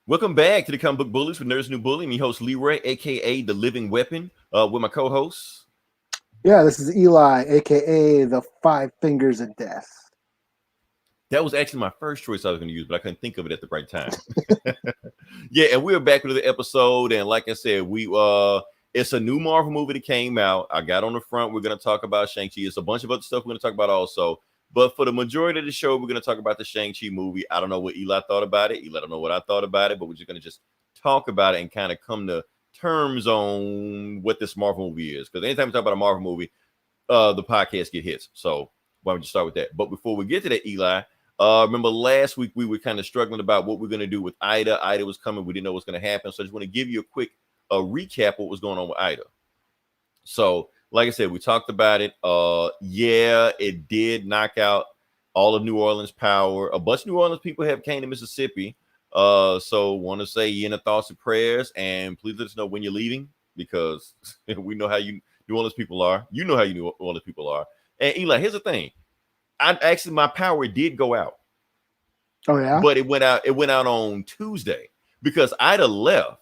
Welcome back to the Comic Book Bullies with Nerds New Bully. Me host Leroy, aka the Living Weapon, with my co-hosts. Yeah, this is Eli, aka the Five Fingers of Death. That was actually my first choice I was going to use, but I couldn't think of it at the right time. Yeah, and we're back with the episode, and like I said, it's a new Marvel movie that came out. I got on the front. We're going to talk about Shang Chi. It's a bunch of other stuff we're going to talk about also. But for the majority of the show, we're going to talk about the Shang Chi movie. I don't know what Eli thought about it. Eli don't know what I thought about it, but we're just going to talk about it and kind of come to terms on what this Marvel movie is. Because anytime we talk about a Marvel movie, the podcast get hits. So why don't you start with that? But before we get to that, Eli, remember last week we were kind of struggling about what we're going to do with Ida. Ida was coming. We didn't know what's going to happen. So I just want to give you a quick recap of what was going on with Ida. So, like I said, we talked about it. Yeah, it did knock out all of New Orleans power. A bunch of New Orleans people have came to Mississippi. So want to say you in the thoughts and prayers, and please let us know when you're leaving, because we know how you New Orleans people are. You know how you New Orleans people are. And Eli, here's the thing. My power did go out. Oh yeah, But it went out on Tuesday because Ida left.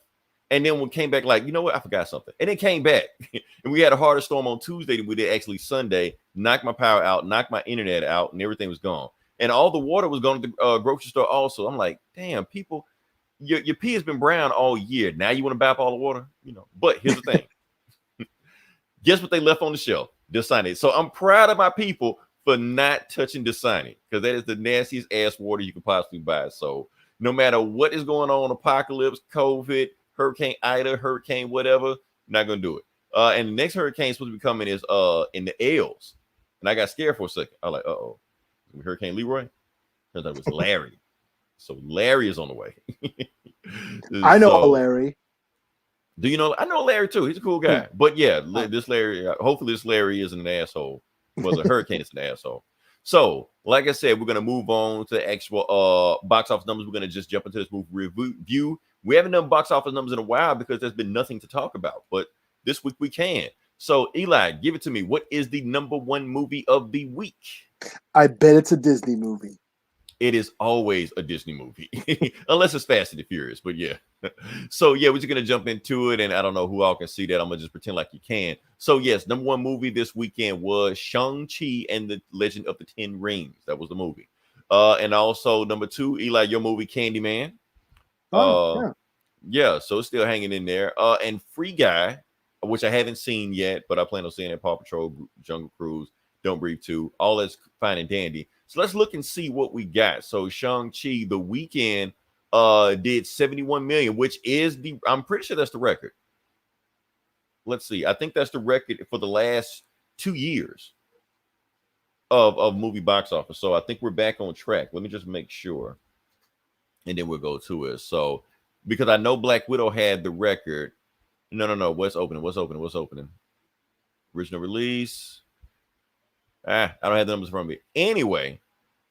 And then we came back like, you know what? I forgot something. And it came back. And we had a harder storm on Tuesday than we did actually Sunday. Knocked my power out, knocked my internet out, and everything was gone. And all the water was going to the grocery store also. I'm like, damn, people, your pee has been brown all year. Now you want to buy up all the water? But here's the thing. Guess what they left on the shelf? Dasani. So I'm proud of my people for not touching Dasani, because that is the nastiest ass water you can possibly buy. So no matter what is going on, apocalypse, COVID, Hurricane Ida, hurricane, whatever, not gonna do it. And the next hurricane supposed to be coming is in the L's. And I got scared for a second. I was like, Hurricane Leroy? Turns out it was Larry. So Larry is on the way. I know Larry. Do you know? I know Larry too. He's a cool guy. But yeah, this Larry, hopefully this Larry isn't an asshole. Well, the hurricane is an asshole. So, like I said, we're going to move on to the actual box office numbers. We're going to just jump into this movie review. We haven't done box office numbers in a while because there's been nothing to talk about. But this week we can. So, Eli, give it to me. What is the number one movie of the week? I bet it's a Disney movie. It is always a Disney movie, unless it's Fast and the Furious. But yeah. So yeah, we're just going to jump into it. And I don't know who all can see that. I'm going to just pretend like you can. So yes, number one movie this weekend was Shang Chi and the Legend of the Ten Rings. That was the movie. And also number two, Eli, your movie Candyman. Yeah, so it's still hanging in there. And Free Guy, which I haven't seen yet, but I plan on seeing it. Paw Patrol, Jungle Cruise, Don't Breathe 2. All that's fine and dandy. So let's look and see what we got. So Shang-Chi, the weekend, did 71 million, which is I'm pretty sure that's the record. Let's see. I think that's the record for the last 2 years of movie box office. So I think we're back on track. Let me just make sure. And then we'll go to it. So because I know Black Widow had the record. No. What's opening? Original release. I don't have the numbers from me. Anyway,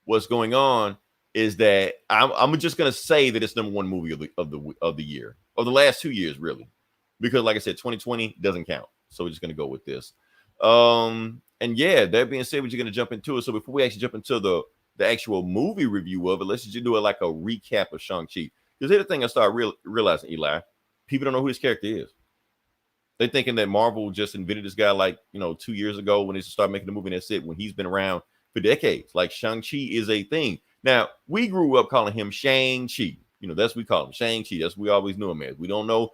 what's going on is that I'm just gonna say that it's number one movie of the year, of the last 2 years, really, because like I said, 2020 doesn't count. So we're just gonna go with this. And yeah, that being said, we're just gonna jump into it. So before we actually jump into the actual movie review of it, let's just do it like a recap of Shang-Chi. Because here's the thing I started realizing, Eli, people don't know who this character is. They're thinking that Marvel just invented this guy like, 2 years ago when they started making the movie, and that's it, when he's been around for decades. Like Shang-Chi is a thing. Now, we grew up calling him Shang-Chi. That's what we call him, Shang-Chi. That's what we always knew him as. We don't know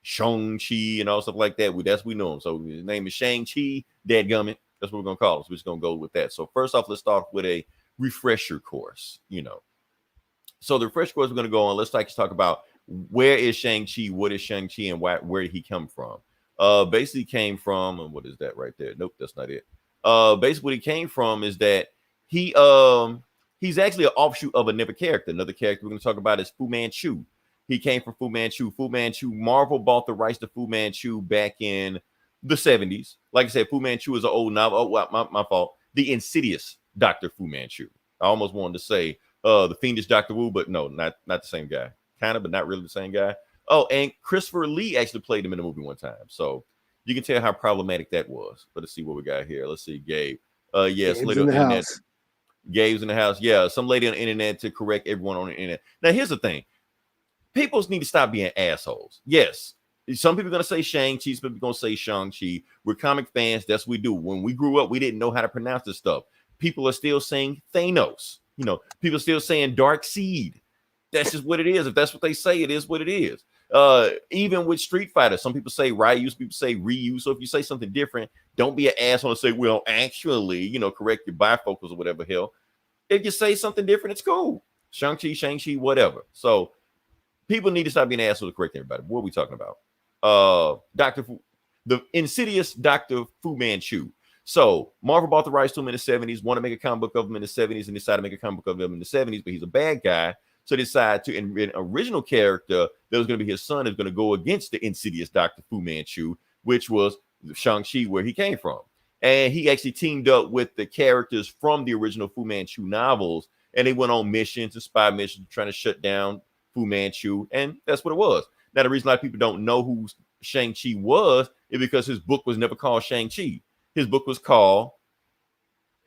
Shang-Chi and all stuff like that. That's what we know him. So his name is Shang-Chi, dadgummit. That's what we're going to call him. So we're just going to go with that. So first off, let's start with a refresher course, So the refresher course we're going to go on, let's talk about where is Shang-Chi, what is Shang-Chi, and where did he come from? Basically came from, and what is that right there? Nope, that's not it. Basically what he came from is that he's actually an offshoot of another character. Another character we're going to talk about is Fu Manchu. He came from Fu Manchu. Fu Manchu, Marvel bought the rights to Fu Manchu back in the 70s. Like I said, Fu Manchu is an old novel. Oh, well, my fault. The Insidious Dr. Fu Manchu. I almost wanted to say the Fiendish Dr. Wu, but no, not the same guy. Kind of, but not really the same guy. Oh, and Christopher Lee actually played him in the movie one time. So you can tell how problematic that was. But let's see what we got here. Let's see, Gabe. Yes, Gabe's in the house. Gabe's in the house. Yeah, some lady on the internet to correct everyone on the internet. Now, here's the thing. people need to stop being assholes. Yes, some people are going to say Shang Chi, some people are going to say Shang Chi. We're comic fans. That's what we do. When we grew up, we didn't know how to pronounce this stuff. People are still saying Thanos. People are still saying Dark Seed. That's just what it is. If that's what they say, it is what it is. Even with Street Fighter, some people say Ryu, some people say Ryu. So if you say something different, don't be an asshole and say, well, actually, correct your bifocals or whatever hell. If you say something different, it's cool. Shang-Chi, whatever. So people need to stop being assholes to correct everybody. What are we talking about? The insidious Dr. Fu Manchu. So Marvel bought the rights to him in the 70s, want to make a comic book of him in the 70s, and decided to make a comic book of him in the 70s, but he's a bad guy. So they decided to, an original character that was going to be his son is going to go against the insidious Dr. Fu Manchu, which was Shang-Chi, where he came from. And he actually teamed up with the characters from the original Fu Manchu novels, and they went on missions and spy missions trying to shut down Fu Manchu, and that's what it was. Now, the reason a lot of people don't know who Shang-Chi was is because his book was never called Shang-Chi. His book was called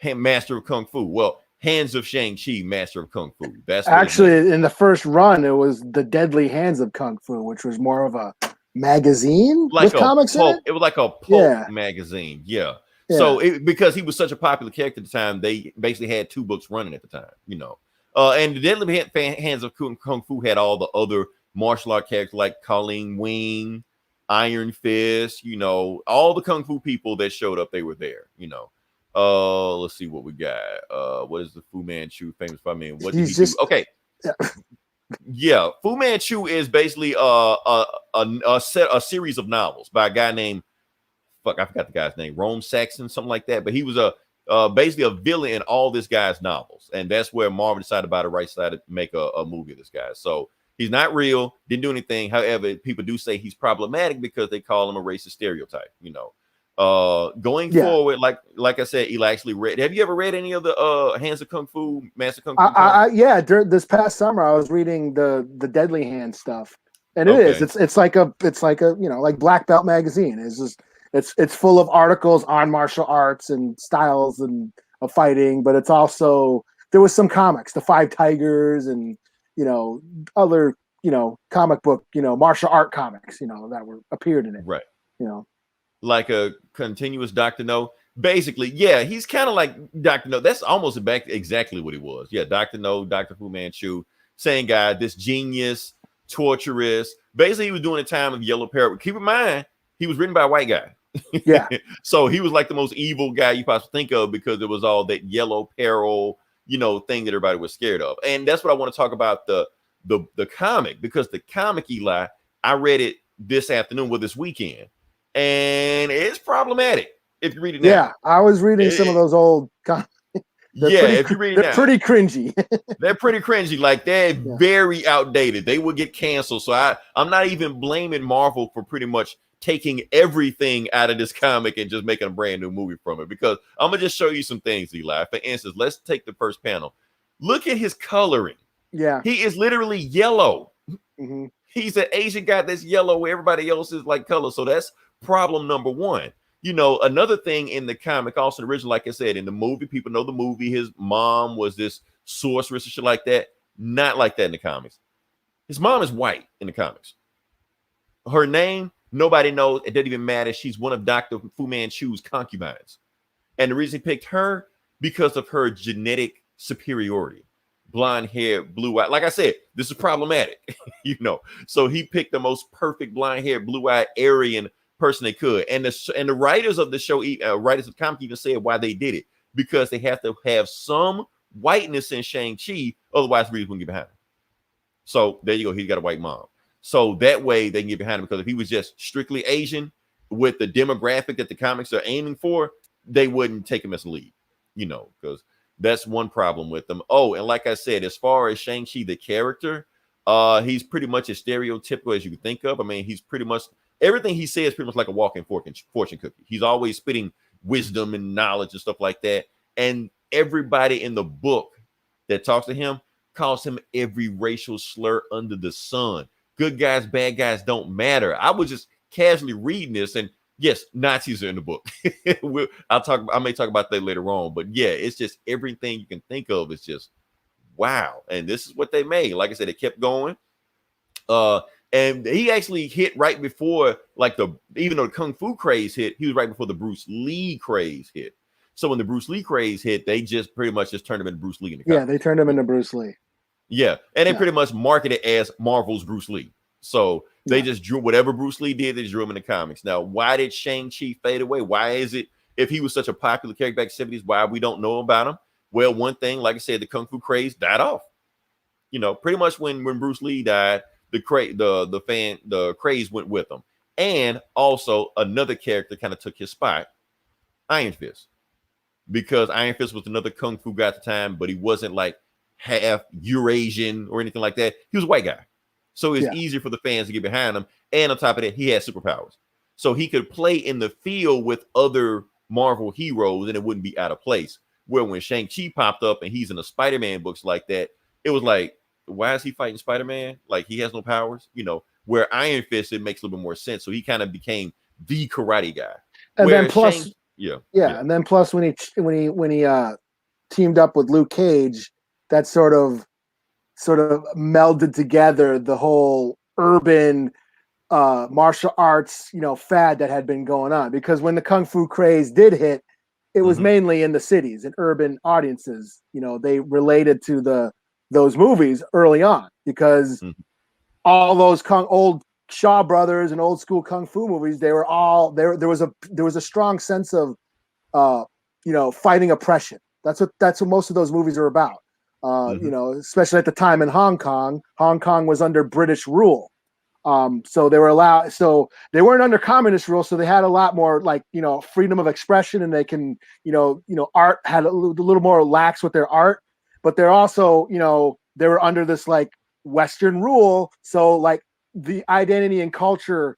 Master of Kung Fu. Well, Hands of Shang-Chi, Master of Kung Fu. That's actually in the first run, it was The Deadly Hands of Kung Fu, which was more of a magazine like with comics in it. It was like a pulp magazine. Yeah. So because he was such a popular character at the time, they basically had 2 books running at the time, and the Deadly Hands of Kung Fu had all the other martial art characters like Colleen Wing, Iron Fist, all the Kung Fu people that showed up, they were there, let's see what we got. What is the Fu Manchu famous for? I mean, what did he do? Okay. Yeah, Fu Manchu is basically a series of novels by a guy named I forgot the guy's name, Rome Saxon, something like that. But he was basically a villain in all this guy's novels, and that's where Marvel decided by the right side to make a movie of this guy. So he's not real, didn't do anything. However, people do say he's problematic because they call him a racist stereotype. Going forward, like I said, Eli actually read. Have you ever read any of the Hands of Kung Fu, Master Kung Fu? During this past summer, I was reading the Deadly Hand stuff, and it's like a like Black Belt magazine. It's full of articles on martial arts and styles and of fighting, but it's also there was some comics, the Five Tigers, and other comic book martial art comics that were appeared in it, right? Like a continuous Dr. No. Basically, yeah, he's kind of like Dr. No. That's almost exactly what he was. Yeah, Dr. No, Dr. Fu Manchu, same guy, this genius, torturous. Basically, he was doing a time of Yellow Peril. Keep in mind, he was written by a white guy. Yeah. So he was like the most evil guy you possibly think of because it was all that Yellow Peril, thing that everybody was scared of. And that's what I want to talk about the comic, because the comic, Eli, I read it this afternoon, this weekend, and it's problematic if you read it now. Yeah, I was reading some of those old comics. If you read it now, they're pretty cringy. They're pretty cringy. Like, they're very outdated. They would get canceled. So I'm not even blaming Marvel for pretty much taking everything out of this comic and just making a brand new movie from it, because I'm gonna just show you some things, Eli. For instance, let's take the first panel. Look at his coloring. Yeah, he is literally yellow. Mm-hmm. He's an Asian guy that's yellow where everybody else is like color. So that's problem number one. Another thing in the comic, also the original, like I said, in the movie, people know the movie, his mom was this sorceress and shit like that. Not like that in the comics. His mom is white in the comics. Her name, nobody knows. It doesn't even matter. She's one of Dr. Fu Manchu's concubines. And the reason he picked her, because of her genetic superiority. Blonde hair, blue eye. Like I said, this is problematic, So he picked the most perfect blonde hair, blue eye Aryan person they could. And the writers of the show, writers of the comic, even said why they did it, because they have to have some whiteness in Shang-Chi, otherwise readers wouldn't get behind him. So there you go. He's got a white mom. So that way they can get behind him, because if he was just strictly Asian with the demographic that the comics are aiming for, they wouldn't take him as a lead, because that's one problem with them. Oh, and like I said, as far as Shang-Chi, the character, he's pretty much as stereotypical as you can think of. I mean, he's pretty much, everything he says pretty much like a walking fortune cookie. He's always spitting wisdom and knowledge and stuff like that. And everybody in the book that talks to him calls him every racial slur under the sun. Good guys, bad guys don't matter. I was just casually reading this, and yes, Nazis are in the book. I may talk about that later on, but yeah, it's just everything you can think of is just wow. And this is what they made. Like I said, it kept going. And he actually hit right before, like, even though the Kung Fu craze hit, he was right before the Bruce Lee craze hit. So when the Bruce Lee craze hit, they just pretty much just turned him into Bruce Lee in the comics. Yeah, they turned him into Bruce Lee. Yeah, and they pretty much marketed it as Marvel's Bruce Lee. So they just drew whatever Bruce Lee did, they drew him in the comics. Now, why did Shang-Chi fade away? Why is it, if he was such a popular character back in the 70s, why we don't know about him? Well, one thing, like I said, the Kung Fu craze died off. You know, pretty much when Bruce Lee died, the craze went with him. And also another character kind of took his spot, Iron Fist. Because Iron Fist was another Kung Fu guy at the time, but he wasn't like half Eurasian or anything like that. He was a white guy. So it's easier for the fans to get behind him. And on top of that, he had superpowers. So he could play in the field with other Marvel heroes and it wouldn't be out of place. Where when Shang-Chi popped up and he's in the Spider-Man books like that, it was like, why is he fighting Spider-Man? Like, he has no powers, you know. Where Iron Fist, it makes a little bit more sense. So he kind of became the karate guy. And then plus, and then plus when he teamed up with Luke Cage, that sort of melded together the whole urban martial arts, you know, fad that had been going on. Because when the Kung Fu craze did hit, it was mainly in the cities and urban audiences. You know, they related to those movies early on because all those old Shaw Brothers and old school Kung Fu movies, they were all there. There was a strong sense of you know, fighting oppression. That's what most of those movies are about. You know, especially at the time in Hong Kong. Hong Kong was under British rule. So they weren't under communist rule. So they had a lot more, like, you know, freedom of expression, and they can, you know, art had a little more lax with their art, but they're also, you know, they were under this like Western rule. So like the identity and culture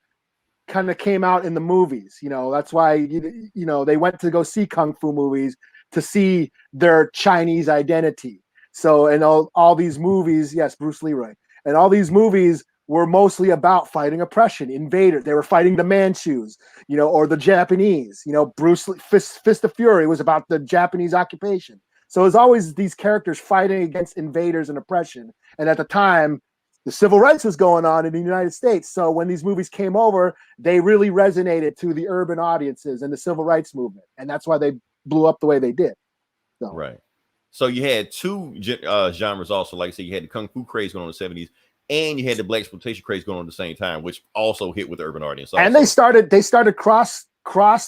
kind of came out in the movies, you know, that's why, you know, they went to go see Kung Fu movies to see their Chinese identity. So, and all these movies, yes, Bruce Leroy, and all these movies were mostly about fighting oppression, invaders. They were fighting the Manchus, you know, or the Japanese. You know, Bruce Lee, Fist of Fury was about the Japanese occupation. So it's always these characters fighting against invaders and oppression. And at the time, the civil rights was going on in the United States. So when these movies came over, they really resonated to the urban audiences and the civil rights movement. And that's why they blew up the way they did. So. Right. So you had two genres also. Like I said, you had the Kung Fu craze going on in the 70s, and you had the black exploitation craze going on at the same time, which also hit with the urban audience. Also. And they started cross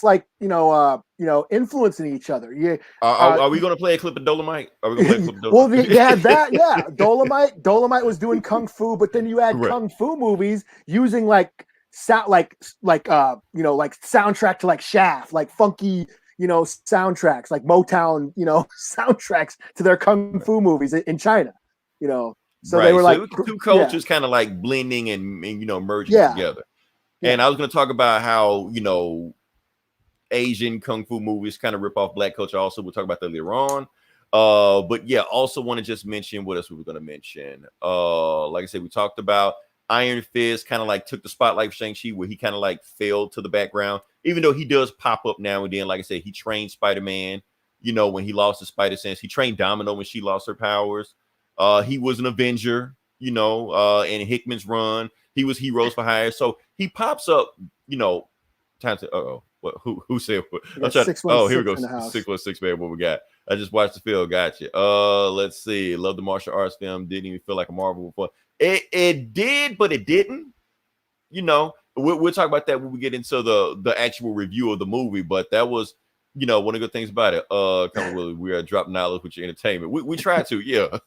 like, you know, influencing each other. Yeah. Are we going to play a clip of Dolomite? Are we going to play a clip of Well, they had that. Yeah. Dolomite was doing Kung Fu, but then you had Kung Fu movies using like you know, like soundtrack to like Shaft, like funky, you know, soundtracks, like Motown, you know, soundtracks to their Kung Fu movies in China, you know. So they were like two cultures kind of like blending and you know, merging together. And I was going to talk about how, you know, Asian Kung Fu movies kind of rip off black culture. Also, we'll talk about that later on. But yeah, also want to just mention what else we were going to mention. Like I said, we talked about Iron Fist kind of like took the spotlight for Shang-Chi, where he kind of like fell to the background, even though he does pop up now and then. Like I said, he trained Spider-Man, you know, when he lost his spider sense. He trained Domino when she lost her powers. He was an Avenger, you know, in Hickman's run. He was Heroes for Hire. So he pops up, you know, time to, what, who said what? Here we go. 616, man, what we got? I just watched the film. Gotcha. Let's see. Love the martial arts film. Didn't even feel like a Marvel before. It did, but it didn't. You know, we'll talk about that when we get into the actual review of the movie. But that was, you know, one of the good things about it. We are dropping knowledge with your entertainment. We try to, yeah.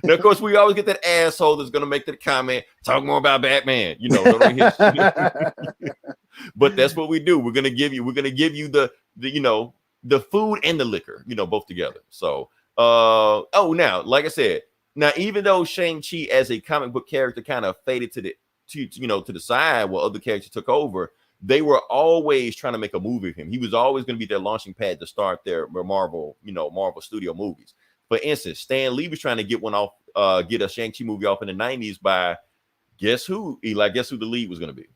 Now, of course, we always get that asshole that's gonna make that comment, talk more about Batman. You know, but that's what we do. We're gonna give you the you know, the food and the liquor, you know, both together. So now, like I said, now even though Shang-Chi as a comic book character kind of faded to the side while other characters took over, they were always trying to make a movie of him. He was always going to be their launching pad to start their Marvel studio movies. For instance, Stan Lee was trying to get one off, get a Shang-Chi movie off in the 90s by guess who? Eli, guess who the lead was going to be?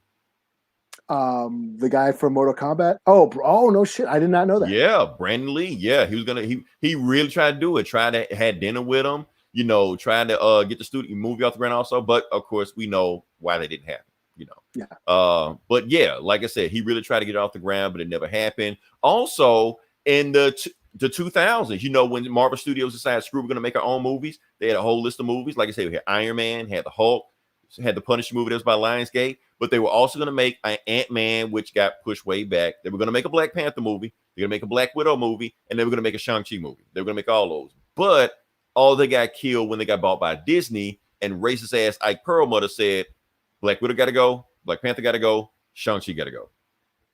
The guy from Mortal Kombat. Oh no shit, I did not know that. Yeah, Brandon Lee. Yeah, he was gonna. He really tried to do it. Had dinner with him. you know, trying to get the studio movie off the ground also. But of course, we know why that didn't happen, you know. Yeah. But yeah, like I said, he really tried to get it off the ground, but it never happened. Also, in the 2000s, you know, when Marvel Studios decided, screw, we're going to make our own movies, they had a whole list of movies. Like I said, we had Iron Man, had the Hulk, had the Punisher movie that was by Lionsgate, but they were also going to make an Ant-Man, which got pushed way back. They were going to make a Black Panther movie. They're going to make a Black Widow movie, and they were going to make a Shang Chi movie. They were going to make all those. But all they got killed when they got bought by Disney, and racist ass Ike Perlmutter said, Black Widow got to go, Black Panther got to go, Shang Chi got to go.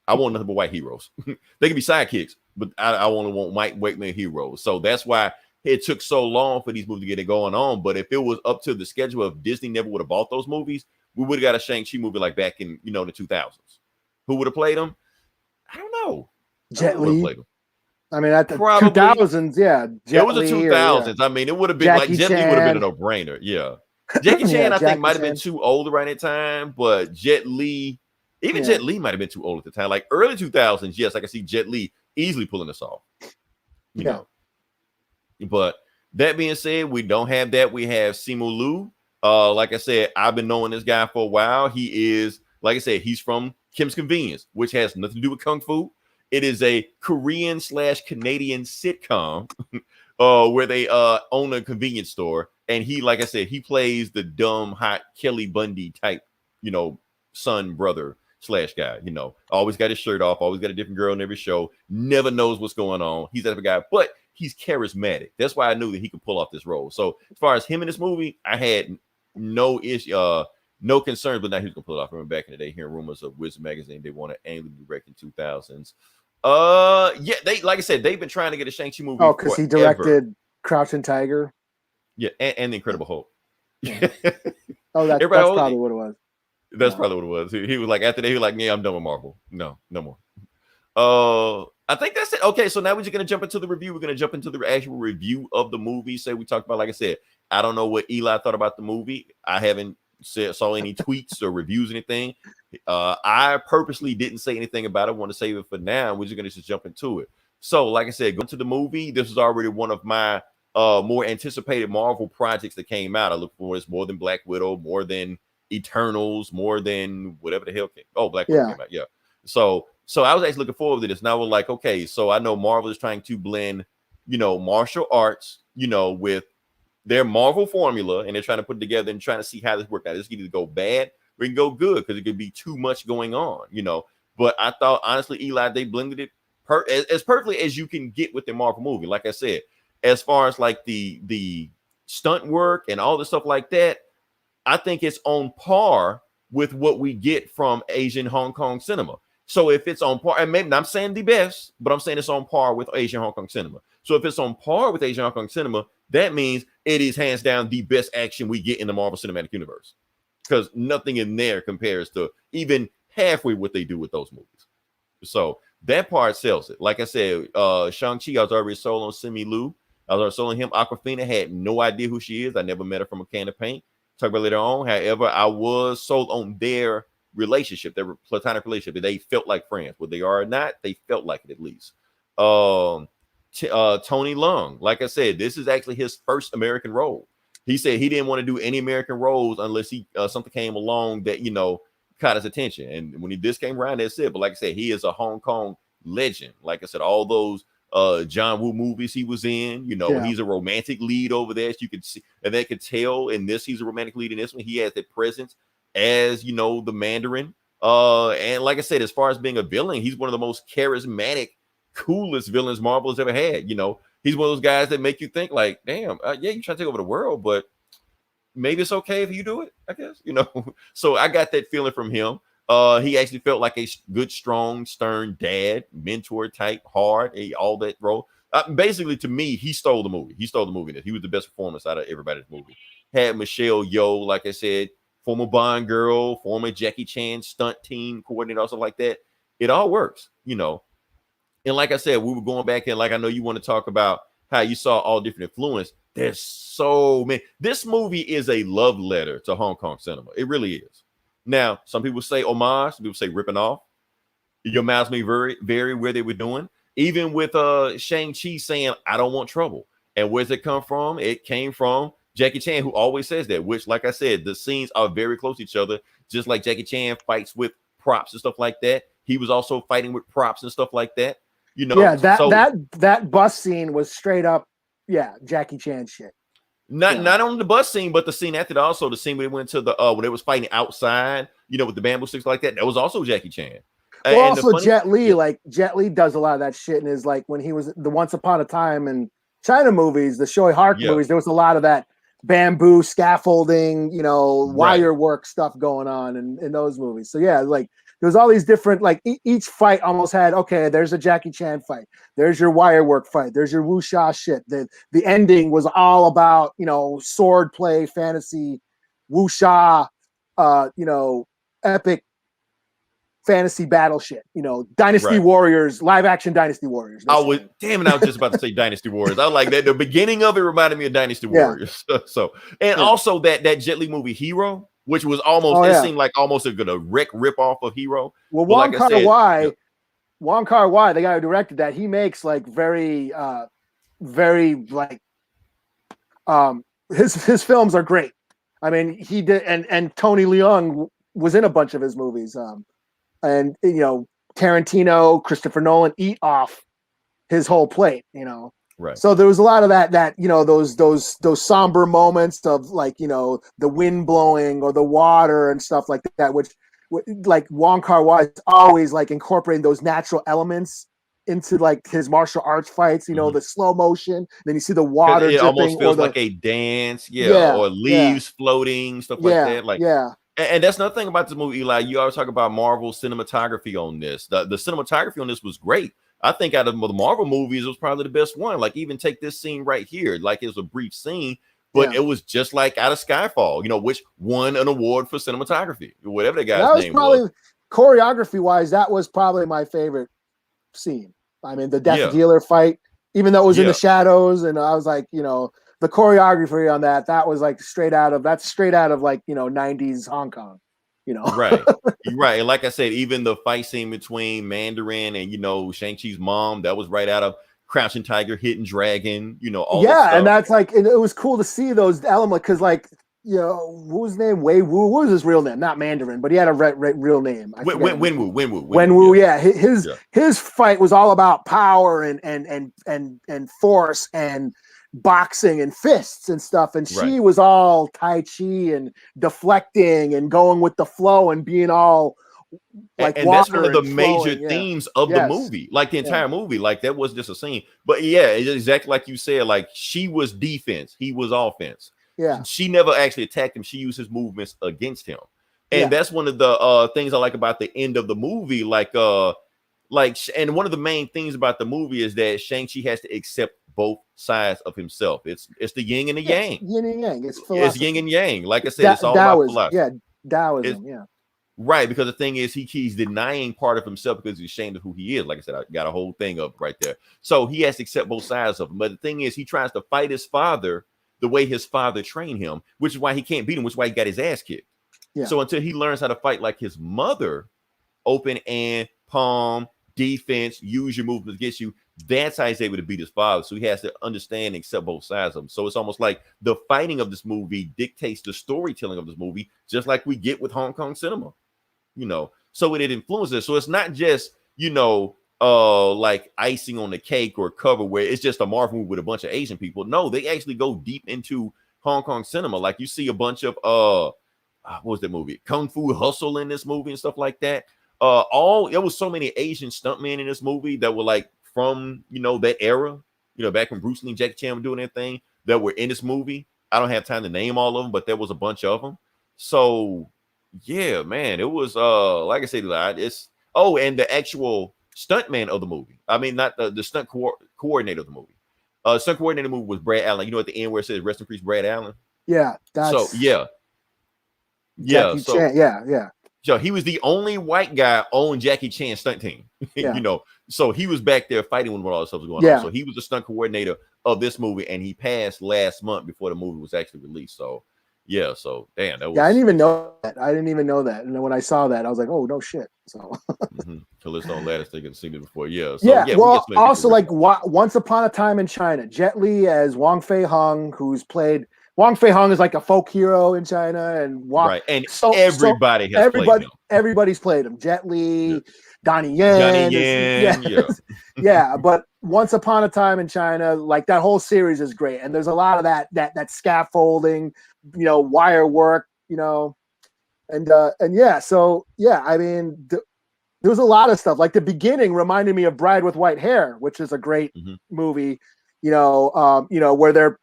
I want nothing but white heroes. They can be sidekicks, but I only want white male heroes. So that's why it took so long for these movies to get it going on. But if it was up to the schedule of Disney never would have bought those movies, we would have got a Shang-Chi movie like back in, you know, the 2000s. Who would have played them? I don't know. Jet Li. I mean, at the probably 2000s, yeah. Jet it was the 2000s. I mean, it would have been Jackie like Jet Li would have been a no-brainer. Yeah. Jackie Chan, yeah, I think, might have been too old around that time, but Jet Li, even Jet Li might have been too old at the time. Like early 2000s, yes, I can see Jet Li easily pulling this off. You know. But that being said, we don't have that. We have Simu Liu. Like I said, I've been knowing this guy for a while. He is, like I said, he's from Kim's Convenience, which has nothing to do with Kung Fu. It is a Korean/Canadian sitcom where they own a convenience store. And he, like I said, he plays the dumb, hot Kelly Bundy type, you know, son, brother / guy, you know, always got his shirt off, always got a different girl in every show, never knows what's going on. He's that type of guy, but he's charismatic. That's why I knew that he could pull off this role. So as far as him in this movie, I had no issue, no concerns, but now he's gonna pull it off. I remember back in the day hearing rumors of Wizard Magazine, they want to annually direct in 2000s. Yeah, they, like I said, they've been trying to get a Shang-Chi movie. Oh, because he directed Crouching Tiger. Yeah, and the Incredible Hulk. Yeah. Oh, that's probably what it was. That's probably what it was. He was like, after that, he was like, yeah, I'm done with Marvel. No more. I think that's it. Okay, so now we're just gonna jump into the review. We're gonna jump into the actual review of the movie. Say we talked about, like I said, I don't know what Eli thought about the movie. I haven't saw any tweets or reviews, anything. I purposely didn't say anything about it. I want to save it for now. We're just gonna jump into it. So, like I said, going to the movie, this was already one of my more anticipated Marvel projects that came out. I look for this more than Black Widow, more than Eternals, more than whatever the hell came. Oh, Black Widow came out. Yeah. So I was actually looking forward to this. And I was like, okay, so I know Marvel is trying to blend, you know, martial arts, you know, with their Marvel formula, and they're trying to put it together and trying to see how this works out. This can either go bad or it can go good, because it could be too much going on, you know. But I thought, honestly, Eli, they blended it as perfectly as you can get with the Marvel movie. Like I said, as far as like the stunt work and all the stuff like that, I think it's on par with what we get from Asian Hong Kong cinema. So if it's on par, and maybe I'm saying the best, but I'm saying it's on par with Asian Hong Kong cinema. So if it's on par with Asian Hong Kong cinema, that means it is hands down the best action we get in the Marvel Cinematic Universe, because nothing in there compares to even halfway what they do with those movies. So that part sells it. Like I said, Shang-Chi, I was already sold on Simu Liu. I was already sold on him. Awkwafina, had no idea who she is. I never met her from a can of paint. Talk about later on. However, I was sold on their relationship, their platonic relationship. They felt like friends. Whether they are or not, they felt like it at least. Tony Leung, like I said, this is actually his first American role. He said he didn't want to do any American roles unless he something came along that, you know, caught his attention. And when this came around, that's it. But like I said, he is a Hong Kong legend. Like I said, all those John Woo movies he was in, you know, he's a romantic lead over there, as you could see, and they could tell in this he's a romantic lead in this one. He has that presence as, you know, the Mandarin. And like I said, as far as being a villain, he's one of the most charismatic, coolest villains Marvel has ever had. You know, he's one of those guys that make you think like, damn, yeah, you try to take over the world, but maybe it's okay if you do it, I guess, you know. So I got that feeling from him. He actually felt like a good, strong, stern dad, mentor type, hard, all that role. Basically, to me, he stole the movie. He stole the movie. He was the best performance out of everybody's movie. Had Michelle Yeoh, like I said, former Bond girl, former Jackie Chan stunt team coordinator, also like that. It all works, you know. And like I said, we were going back and like I know you want to talk about how you saw all different influence. There's so many. This movie is a love letter to Hong Kong cinema. It really is. Now, some people say homage, some people say ripping off. It reminds me very where they were doing. Even with Shang Chi saying, I don't want trouble. And where's it come from? It came from Jackie Chan, who always says that, which, like I said, the scenes are very close to each other, just like Jackie Chan fights with props and stuff like that. He was also fighting with props and stuff like that. You know, Yeah, so that bus scene was straight up, yeah, Jackie Chan shit. not on the bus scene, but the scene after that, also the scene where they went to the when they was fighting outside, you know, with the bamboo sticks like that. That was also Jackie Chan. Well, And the also funny, Jet Li, yeah, like Jet Li does a lot of that shit, and is like when he was the Once Upon a Time in China movies, the Shoei Hark yeah, movies, there was a lot of that bamboo scaffolding, you know, right, wire work stuff going on in those movies. So yeah, like there was all these different, like each fight almost had, okay, there's a Jackie Chan fight, there's your wire work fight, there's your wuxia shit. The ending was all about, you know, sword play, fantasy, wuxia, you know, epic fantasy battle shit, you know, Dynasty right. Warriors, live action Dynasty Warriors. I was damn it. I was just about to say Dynasty Warriors. I like that. The beginning of it reminded me of Dynasty Yeah, Warriors. So, and yeah. also that Jet Li movie Hero, which was almost Oh it yeah. seemed like almost a rip off of Hero. Well, But like I said, yeah, Wong Kar-wai, the guy who directed that, he makes like very like his films are great. I mean, he did, and Tony Leung was in a bunch of his movies. And you know, Tarantino, Christopher Nolan eat off his whole plate, you know. right. So there was a lot of that, you know, those somber moments of like, you know, the wind blowing or the water and stuff like that, which like Wong Kar-wai is always like incorporating those natural elements into like his martial arts fights, you know, the slow motion, then you see the Because water it dripping almost or feels the like a dance, yeah, yeah, or yeah, leaves floating, stuff like yeah, that. Like, yeah. and that's another thing about this movie, Eli. You always talk about Marvel cinematography on this. The cinematography on this was great. I think out of the Marvel movies, it was probably the best one. Like, even take this scene right here. Like, it was a brief scene, but Yeah. it was just like out of Skyfall, you know, which won an award for cinematography, whatever the guy's That was name was. probably choreography wise, that was probably my favorite scene. I mean, the death Yeah, dealer fight, even though it was in the yeah. shadows, and I was like, you know, the choreography on that was like straight out of like, you know, 90s Hong Kong, you know. Right. You're right. And like I said, even the fight scene between Mandarin and, you know, Shang-Chi's mom, that was right out of Crouching Tiger, Hidden Dragon, you know, all that Yeah, and stuff. that's like it was cool to see those elements because, like, you know, what was his name? Wei Wu. What was his real name? Not Mandarin, but he had a real name. I forget. Wenwu. Yeah, his Yeah. his fight was all about power and force and boxing and fists and stuff. And Right. she was all Tai Chi and deflecting and going with the flow and being all like And that's one water of the and major flowing. Yeah. themes of the Yes. movie, like the Yeah. entire movie. Like, that was just a scene. But yeah, it's exactly like you said. Like, she was defense, he was offense. Yeah. She never actually attacked him. She used his movements against him. And Yeah. that's one of the things I like about the end of the movie. And one of the main things about the movie is that Shang-Chi has to accept both sides of himself. It's the yin and the Yeah. yang. Yin and yang. It's It's yin philosophy. and yang. Like I said, it's all about Taoism. philosophy. Yeah. It's Taoism. Yeah. right, because the thing is, he's denying part of himself because he's ashamed of who he is. Like I said, I got a whole thing up right there. So he has to accept both sides of him. But the thing is, he tries to fight his father the way his father trained him, which is why he can't beat him, which is why he got his ass kicked. Yeah. So until he learns how to fight like his mother, open and palm, defense, use your movements against you, that's how he's able to beat his father. So he has to understand and accept both sides of him. So it's almost like the fighting of this movie dictates the storytelling of this movie, just like we get with Hong Kong cinema, you know. So it influences. So it's not just, you know, like icing on the cake or cover where it's just a Marvel movie with a bunch of Asian people. No, they actually go deep into Hong Kong cinema. Like, you see a bunch of what was that movie? Kung Fu Hustle in this movie and stuff like that. There was so many Asian stuntmen in this movie that were like from, you know, that era, you know, back when Bruce Lee and Jackie Chan were doing their thing, that were in this movie. I don't have time to name all of them, but there was a bunch of them. So yeah, man, it was like I said, it's and the actual stuntman of the movie. I mean, not the stunt coordinator of the movie. Stunt coordinator of the movie was Brad Allen. You know, at the end where it says "Rest in Peace, Brad Allen." Yeah. So That's yeah. Jackie So Chan. Yeah. Yeah. so he was the only white guy on Jackie Chan's stunt team, Yeah. you know. So he was back there fighting when all this stuff was going on. Yeah. So he was the stunt coordinator of this movie, and he passed last month before the movie was actually released. So yeah, so damn, that was. Yeah, I didn't even know that. And then when I saw that, I was like, "Oh no, shit!" So So let's don't let us think and seen it before. Yeah. So yeah. yeah, we get Well, some also people. like Once Upon a Time in China, Jet Li as Wang Fei Hung, who's played Wang Fei Hung is like a folk hero in China, and right, and everybody has played him. Everybody's played him. Jet Li, Yeah. Donnie Johnny Yen, Yen, yeah. yeah. But Once Upon a Time in China, like that whole series is great, and there's a lot of that scaffolding, wire work, and yeah. So yeah, I mean, there was a lot of stuff. Like the beginning reminded me of Bride with White Hair, which is a great movie, where they're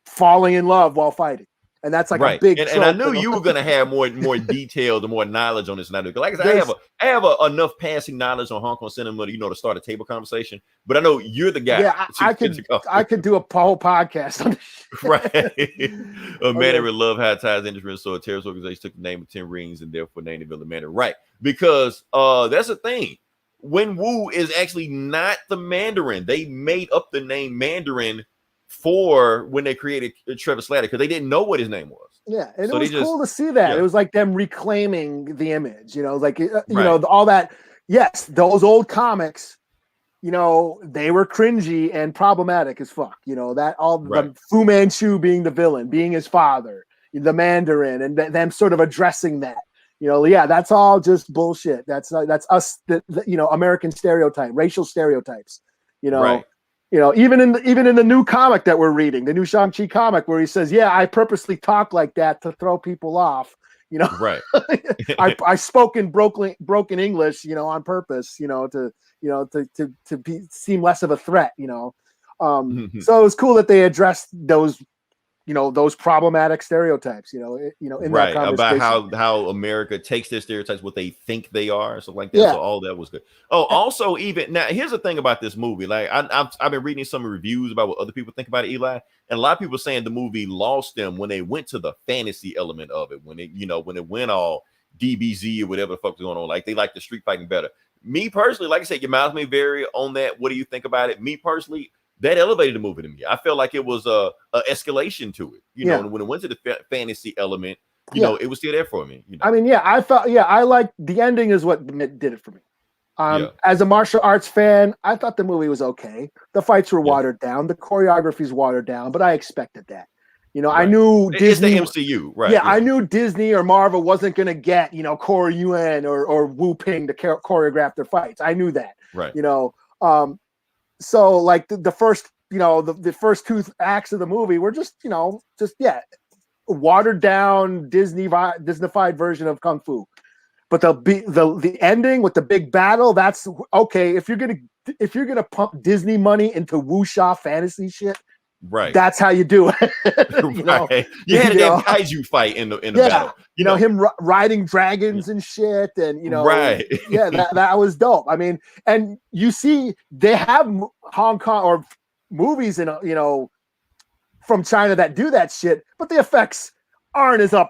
falling in love while fighting. And that's like a Right, big and I trope. knew you were gonna have more details and more knowledge on this than I do. Like I said, I have enough passing knowledge on Hong Kong cinema, to start a table conversation. But I know you're the guy. Yeah, I could do a whole podcast on this. Right. A Mandarin with love, high ties, industry, so a terrorist organization took the name of 10 rings and therefore named the village Mandarin. Right, because that's the thing. Wen Wu is actually not the Mandarin. They made up the name Mandarin for when they created Trevor Slatter because they didn't know what his name was. Yeah, and so it was cool to see that. Yeah. It was like them reclaiming the image, like all that. Yes, those old comics, they were cringy and problematic as fuck. That all the Fu Manchu being the villain, being his father, the Mandarin, and them sort of addressing that. Yeah, that's all just bullshit. That's us, American stereotype, racial stereotypes. Right. Even in the new comic that we're reading, the new Shang Chi comic, where he says, "Yeah, I purposely talk like that to throw people off." Right. I spoke in broken English, on purpose, to seem less of a threat. So it was cool that they addressed those problematic stereotypes, in that conversation. About how America takes their stereotypes, what they think they are, so like that. Yeah. So all that was good. Oh, also, even now, here's the thing about this movie. Like I've been reading some reviews about what other people think about it, Eli, and a lot of people saying the movie lost them when they went to the fantasy element of it, when it went all DBZ or whatever the fuck was going on. Like they like the street fighting better. Me personally, like I said, your mouth may vary on that. What do you think about it? Me personally, that elevated the movie to me. I felt like it was a escalation to it. And when it went to the fantasy element, it was still there for me. I mean, I like the ending is what did it for me. As a martial arts fan, I thought the movie was okay. The fights were watered down, the choreography's watered down, but I expected that. I knew Disney. It's the MCU, right? Yeah, I knew Disney or Marvel wasn't going to get Corey Yuen or Wu Ping to choreograph their fights. I knew that. Right. So like the first, the first two acts of the movie were just watered down Disneyfied version of Kung Fu. But the ending with the big battle, that's okay. If you're gonna pump Disney money into wuxia fantasy shit, right? That's how you do it. Right. You had a damn kaiju fight in the battle. Him riding dragons and shit, and right. Yeah, that was dope. I mean, and you see, they have Hong Kong or movies in from China that do that shit, but the effects aren't as on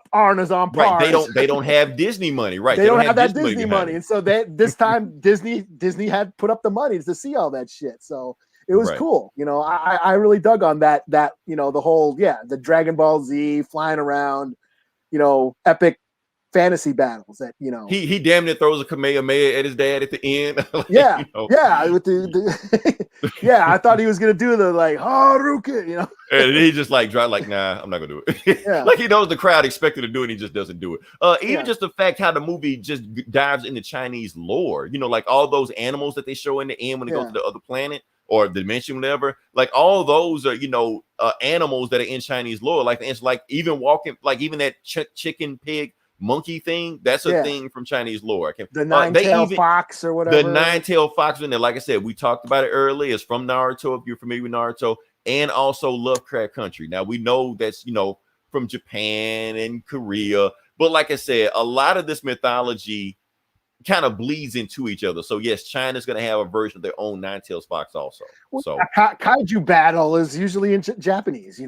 par. Right. They don't have Disney money, right? They don't have that Disney money, and so this time Disney had put up the money to see all that shit. So it was cool. I really dug on that the whole, the Dragon Ball Z flying around, epic fantasy battles that, he damn near throws a Kamehameha at his dad at the end. With I thought he was going to do the Haruka, and he just dry nah, I'm not going to do it. Like he knows the crowd expected to do it, and he just doesn't do it. Even just the fact how the movie just dives into Chinese lore, like all those animals that they show in the end when they go to the other planet or dimension, whatever, like all those are animals that are in Chinese lore, like it's like even walking, like even that chicken pig monkey thing, that's a thing from Chinese lore. The nine-tailed fox or whatever. The nine-tailed fox in there, like I said, we talked about it earlier. It's from Naruto, if you're familiar with Naruto, and also Lovecraft Country. Now we know that's from Japan and Korea, but like I said, a lot of this mythology kind of bleeds into each other. So yes, China's going to have a version of their own nine-tailed fox also. So kaiju battle is usually in Japanese,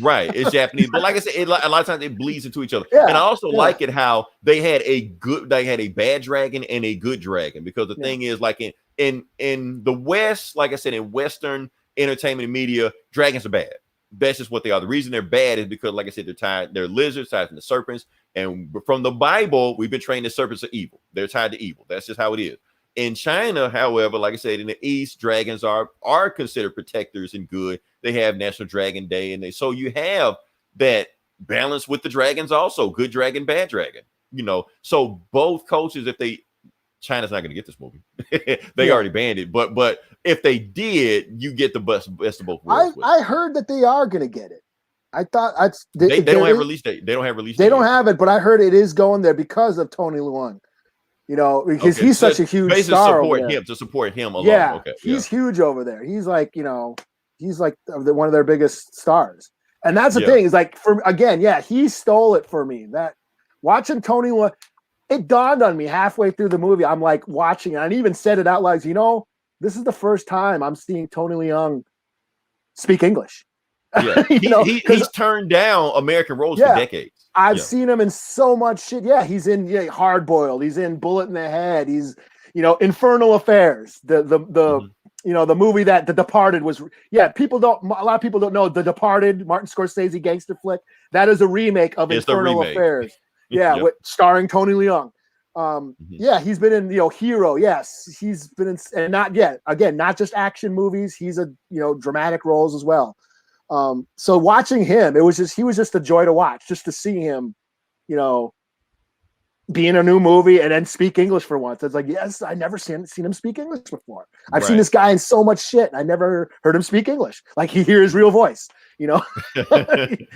Right, it's Japanese, but like I said, a lot of times it bleeds into each other. And I also like it how they had a bad dragon and a good dragon, because the thing is, like in the West, like I said, in Western entertainment and media, dragons are bad. That's just what they are. The reason they're bad is because, like I said, they're lizards tied to the serpents. And from the Bible, we've been trained that serpents are evil. They're tied to evil. That's just how it is. In China, however, like I said, in the East, dragons are considered protectors and good. They have National Dragon Day, and so you have that balance with the dragons also. Good dragon, bad dragon. So both cultures, if they China's not going to get this movie. They already banned it. But if they did, you get the best of both worlds. I heard that they are going to get it. I thought they don't have release date. They don't have release date. They don't have it, but I heard it is going there because of Tony Leung. Because he's such a huge star over there. To support him alone. Yeah, okay, he's huge over there. He's like, he's like one of their biggest stars. And that's the thing is like, he stole it for me. That watching Tony Leung, it dawned on me halfway through the movie. I'm like watching it. I even said it out loud. This is the first time I'm seeing Tony Leung speak English. Yeah, he's turned down American roles for decades. I've seen him in so much shit. Yeah, he's in Hard Boiled. He's in Bullet in the Head. He's Infernal Affairs. The movie that The Departed was. Yeah, a lot of people don't know The Departed, Martin Scorsese gangster flick. That is a remake of Infernal Affairs. Yeah, starring Tony Leung. Yeah, he's been in Hero. Yes, he's been in, and not just action movies. He's a dramatic roles as well. So watching him, he was just a joy to watch, just to see him, be in a new movie and then speak English for once. It's like, yes, I never seen him speak English before. I've seen this guy in so much shit. And I never heard him speak English. Like he hears his real voice, Right.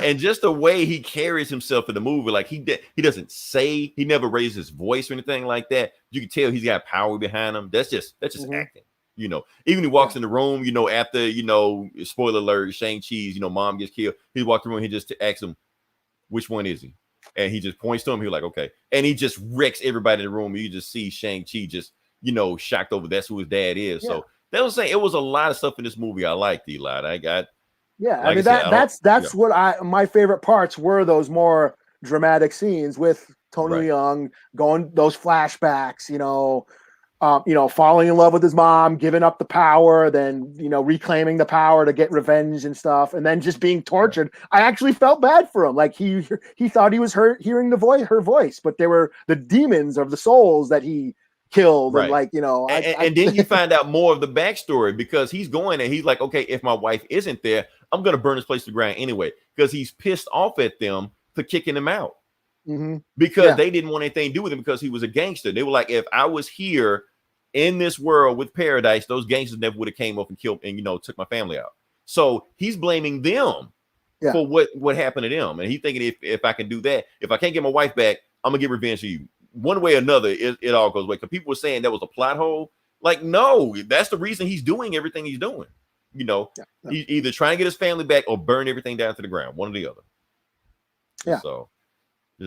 And just the way he carries himself in the movie, like he doesn't say, he never raises his voice or anything like that. You can tell he's got power behind him. That's just acting. Even he walks in the room, after, spoiler alert, Shang-Chi's, mom gets killed. He walked in the room, he just asks him, which one is he? And he just points to him. He's like, okay. And he just wrecks everybody in the room. You just see Shang-Chi just, shocked over that's who his dad is. Yeah. So that was saying it was a lot of stuff in this movie I liked, Eli. That's what my favorite parts were, those more dramatic scenes with Tony Leung going those flashbacks, falling in love with his mom, giving up the power, then, reclaiming the power to get revenge and stuff, and then just being tortured. I actually felt bad for him. Like he thought he was hearing her voice, but they were the demons of the souls that he killed. Right. And and then you find out more of the backstory because he's going and he's like, okay, if my wife isn't there, I'm going to burn this place to the ground anyway, because he's pissed off at them for kicking him out because they didn't want anything to do with him because he was a gangster. They were like, if I was here in this world with paradise, those gangsters never would have came up and killed and took my family out. So he's blaming them for what happened to them, and he's thinking if I can do that, if I can't get my wife back, I'm gonna get revenge for you. One way or another, it all goes away. Because people were saying that was a plot hole. Like, no, that's the reason he's doing everything he's doing. He's either trying to get his family back or burn everything down to the ground, one or the other. Yeah.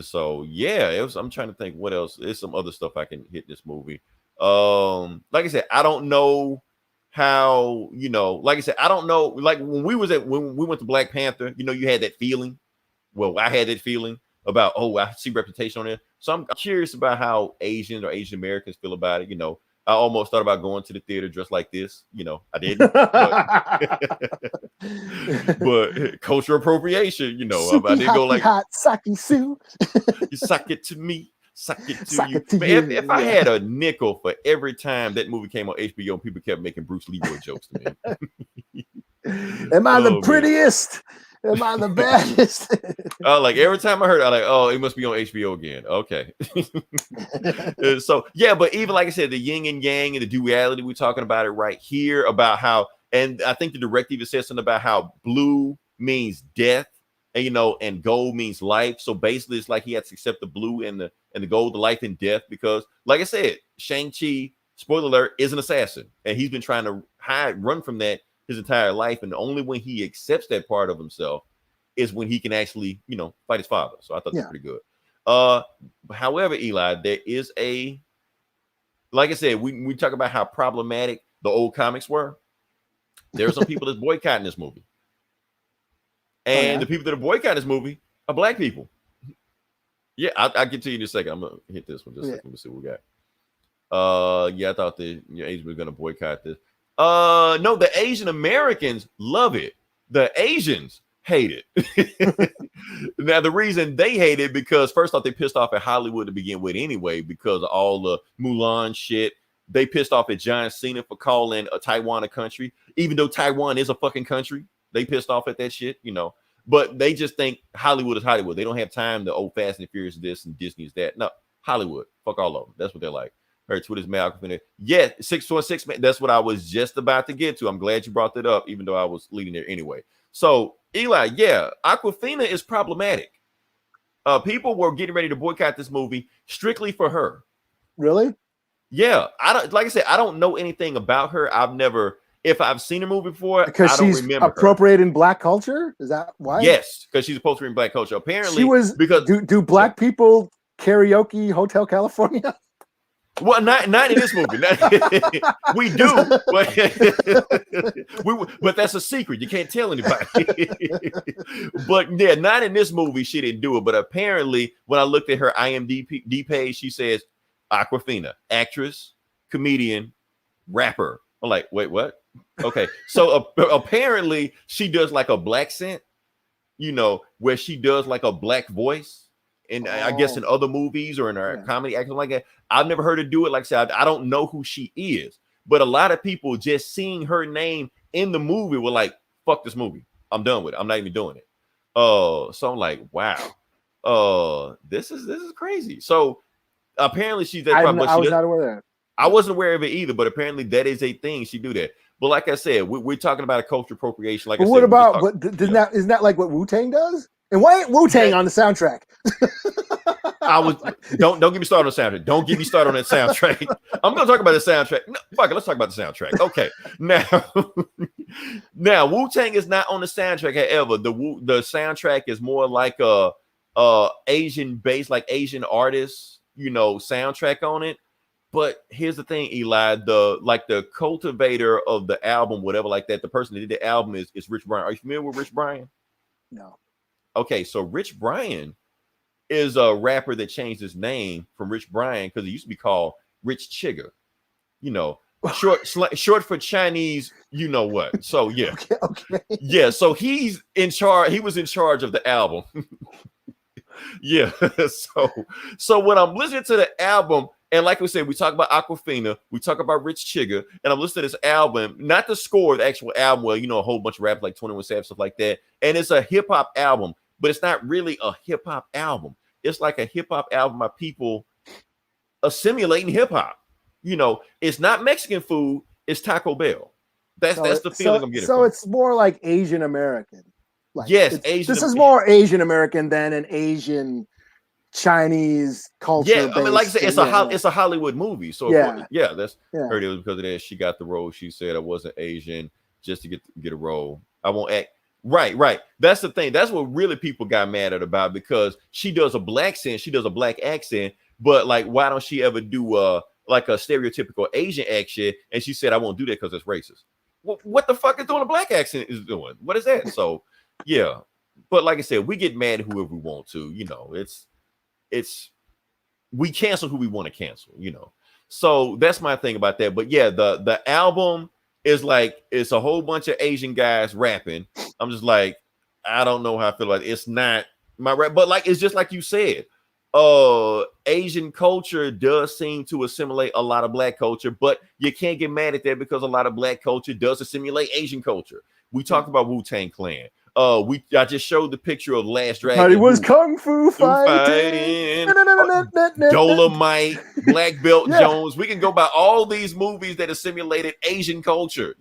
So yeah, I'm trying to think what else. There's some other stuff I can hit this movie. Like I said, I don't know how, like I said, I don't know, like when we went to Black Panther, you had that feeling. Well, I had that feeling about, I see reputation on there. So I'm curious about how Asians or Asian Americans feel about it. I almost thought about going to the theater dressed like this. I didn't. But cultural appropriation, I did go like hot sake Sue. You suck it to me. Suck it to you. Man, if I had a nickel for every time that movie came on HBO and people kept making Bruce Leroy jokes to me. Am I the prettiest? Am I the baddest? Like every time I heard it, I'm like, oh, it must be on HBO again. Okay. So yeah, but even like I said, the yin and yang and the duality, we're talking about it right here about how, and I think the director even said something about how blue means death, and and gold means life. So basically, it's like he has to accept the blue and the gold, the life and death, because, like I said, Shang-Chi, spoiler alert, is an assassin, and he's been trying to run from that his entire life, and only when he accepts that part of himself is when he can actually, fight his father. So I thought that's pretty good. However, Eli, there is like I said, we talk about how problematic the old comics were. There are some people that's boycotting this movie. And the people that are boycotting this movie are Black people. Yeah, I'll get to you in a second. I'm gonna hit this one just a second. Let's see what we got. I thought the Asians were gonna boycott this. No, the Asian Americans love it. The Asians hate it. Now, the reason they hate it because first off, they pissed off at Hollywood to begin with anyway, because of all the Mulan shit. They pissed off at John Cena for calling Taiwan a country, even though Taiwan is a fucking country. They pissed off at that shit, but they just think Hollywood is Hollywood. They don't have time to Fast and Furious this and Disney is that. No, Hollywood. Fuck all of them. That's what they're like. Her Twitter's Awkwafina. Yeah, 616 man. That's what I was just about to get to. I'm glad you brought that up, even though I was leading there anyway. So Eli, yeah, Awkwafina is problematic. People were getting ready to boycott this movie strictly for her. Really? Yeah, I don't. Like I said, I don't know anything about her. If I've seen a movie before, because I don't she's remember appropriating Black culture. Is that why? Yes, because she's appropriating Black culture. Apparently, she was because do Black people karaoke Hotel California? Well, not in this movie. We do, but that's a secret. You can't tell anybody. But yeah, not in this movie. She didn't do it. But apparently, when I looked at her IMDb page, she says Awkwafina, actress, comedian, rapper. I'm like, wait, what? Okay, so apparently she does like a black accent, where she does like a black voice. And I guess in other movies or in her comedy acting like that. I've never heard her do it. Like I said, I don't know who she is, but a lot of people just seeing her name in the movie were like, fuck this movie. I'm done with it. I'm not even doing it. So I'm like, wow. This is crazy. So apparently she's that. I was not aware of that. I wasn't aware of it either, but apparently that is a thing. She do that. But like I said, we're talking about a culture appropriation. Like, what about isn't that like what Wu-Tang does? And why ain't Wu-Tang on the soundtrack? Don't get me started on the soundtrack. Don't get me started on that soundtrack. I'm gonna talk about the soundtrack. No, fuck it, let's talk about the soundtrack. Okay. Now Wu-Tang is not on the soundtrack. However, the soundtrack is more like a Asian based, like Asian artists, soundtrack on it. But here's the thing, Eli, the cultivator of the album, whatever like that, the person that did the album is Rich Brian. Are you familiar with Rich Brian? No. Okay, so Rich Brian is a rapper that changed his name from Rich Brian because he used to be called Rich Chigga, short for Chinese, you know what. So yeah, okay. Yeah. So he's in charge. He was in charge of the album. Yeah. So when I'm listening to the album, and like we said, we talk about Awkwafina, we talk about Rich Chigga, and I'm listening to this album, not the score, the actual album, where a whole bunch of rap like 21 Savage, stuff like that, and it's a hip hop album. But it's not really a hip hop album. It's like a hip hop album by people assimilating hip hop. It's not Mexican food. It's Taco Bell. That's the feeling I'm getting. So it's more like Asian American. Yes, Asian. This is more Asian American than an Asian Chinese culture. Yeah, I mean, like I said, it's a Hollywood movie. So that's heard it was because of that. She got the role. She said I wasn't Asian just to get a role. I won't act. Right. That's the thing. That's what really people got mad at about, because she does a black accent. She does a black accent, but like, why don't she ever do like a stereotypical Asian accent? And she said, I won't do that because it's racist. Well, what the fuck is doing a black accent is doing? What is that? So yeah. But like I said, we get mad at whoever we want to. It's we cancel who we want to cancel. So that's my thing about that. But yeah, the album is like, it's a whole bunch of Asian guys rapping. I'm just like, I don't know how I feel about it. It's not my rap, but like, it's just like you said, Asian culture does seem to assimilate a lot of black culture, but you can't get mad at that because a lot of black culture does assimilate Asian culture. We talked about Wu-Tang Clan. I just showed the picture of Last Dragon. But it was kung fu fighting. Dolomite, Black Belt Jones. We can go by all these movies that assimilated Asian culture.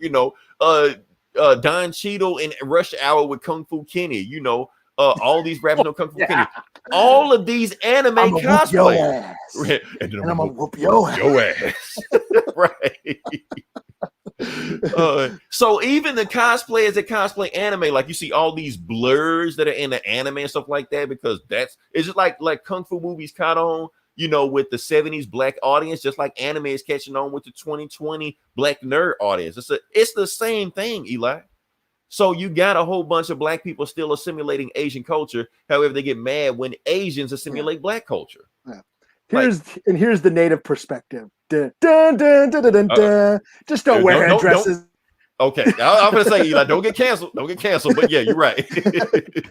Don Cheadle in Rush Hour with Kung Fu Kenny. All these rappers know Kung Fu Kenny. All of these anime cosplayers. And then I'm gonna whoop your ass. Right. So even the cosplayers that cosplay anime, like you see all these blurs that are in the anime and stuff like that, because it's just like kung fu movies caught on, with the 70s black audience, just like anime is catching on with the 2020 black nerd audience. It's the same thing, Eli. So you got a whole bunch of black people still assimilating Asian culture. However, they get mad when Asians assimilate black culture. Yeah. Here's the native perspective. Dun, dun, dun, dun, dun, dun. Just don't wear headdresses. Okay, I'm gonna say, Eli, don't get canceled. Don't get canceled. But yeah, you're right.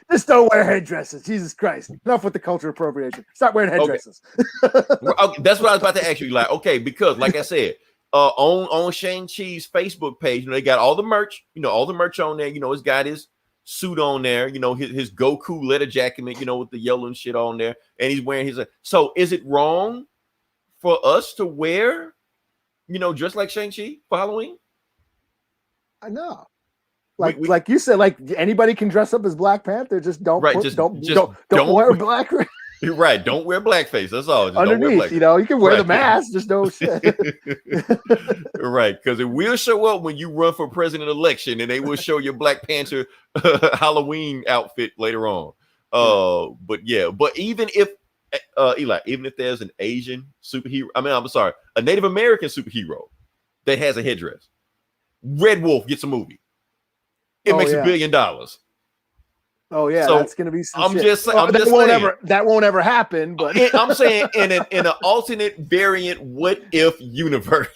Just don't wear headdresses. Jesus Christ! Enough with the culture appropriation. Stop wearing headdresses. Okay, that's what I was about to ask you, Eli. Okay, because like I said, on Shang Chi's Facebook page, they got all the merch. All the merch on there. It's got his suit on there, his Goku leather jacket, with the yellow and shit on there, and he's wearing his. So is it wrong for us to wear, dress like Shang-Chi for Halloween? I know. Like you said, like anybody can dress up as Black Panther. Just don't wear black. Right, don't wear blackface. That's all. Just underneath, don't wear you can wear the mask. Just no shit. Right, because it will show up when you run for president election, and they will show your Black Panther Halloween outfit later on. But even if Eli, even if there's an Asian superhero, I'm sorry, a Native American superhero that has a headdress, Red Wolf gets a movie. It makes $1 billion. Oh yeah, so that's gonna be some shit. Just saying, that won't ever happen. But I'm saying in an alternate variant, what if universe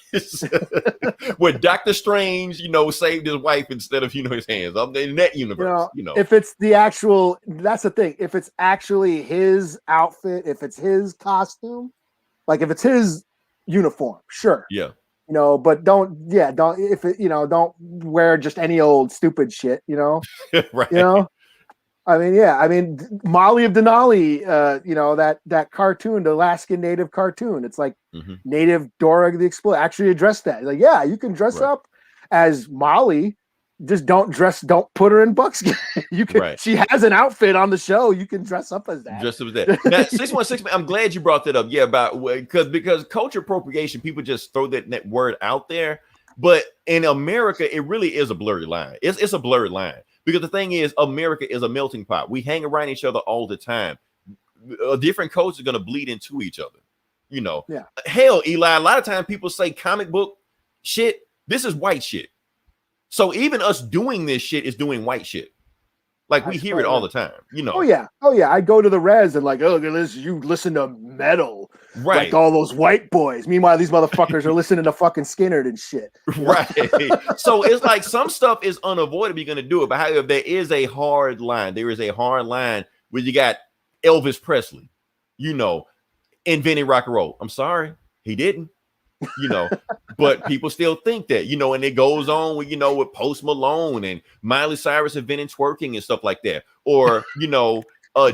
where Doctor Strange, saved his wife instead of his hands. In that universe, if it's the actual, that's the thing. If it's actually his outfit, if it's his costume, like if it's his uniform, sure, yeah. But don't wear just any old stupid shit, right. I mean, Molly of Denali, that cartoon, the Alaskan Native cartoon. It's like Native Dora the Explorer actually addressed that. Like, yeah, you can dress up as Molly, just don't put her in buckskin. You can. She has an outfit on the show. You can dress up as that. Dress up as that. Now, 616. I'm glad you brought that up. Yeah, because culture appropriation, people just throw that word out there. But in America, it really is a blurry line. It's a blurred line. Because the thing is, America is a melting pot. We hang around each other all the time. Different cultures are going to bleed into each other. Yeah. Hell, Eli, a lot of times people say comic book shit. This is white shit. So even us doing this shit is doing white shit. Like we hear it all the time. Oh yeah. I go to the res and like, oh, you listen to metal, right? Like all those white boys. Meanwhile, these motherfuckers are listening to fucking Skinner and shit. Right. So it's like some stuff is unavoidably going to do it. But however, there is a hard line. There is a hard line where you got Elvis Presley, inventing rock and roll. I'm sorry, he didn't. But people still think that, and it goes on with, with Post Malone and Miley Cyrus inventing twerking and stuff like that. Or,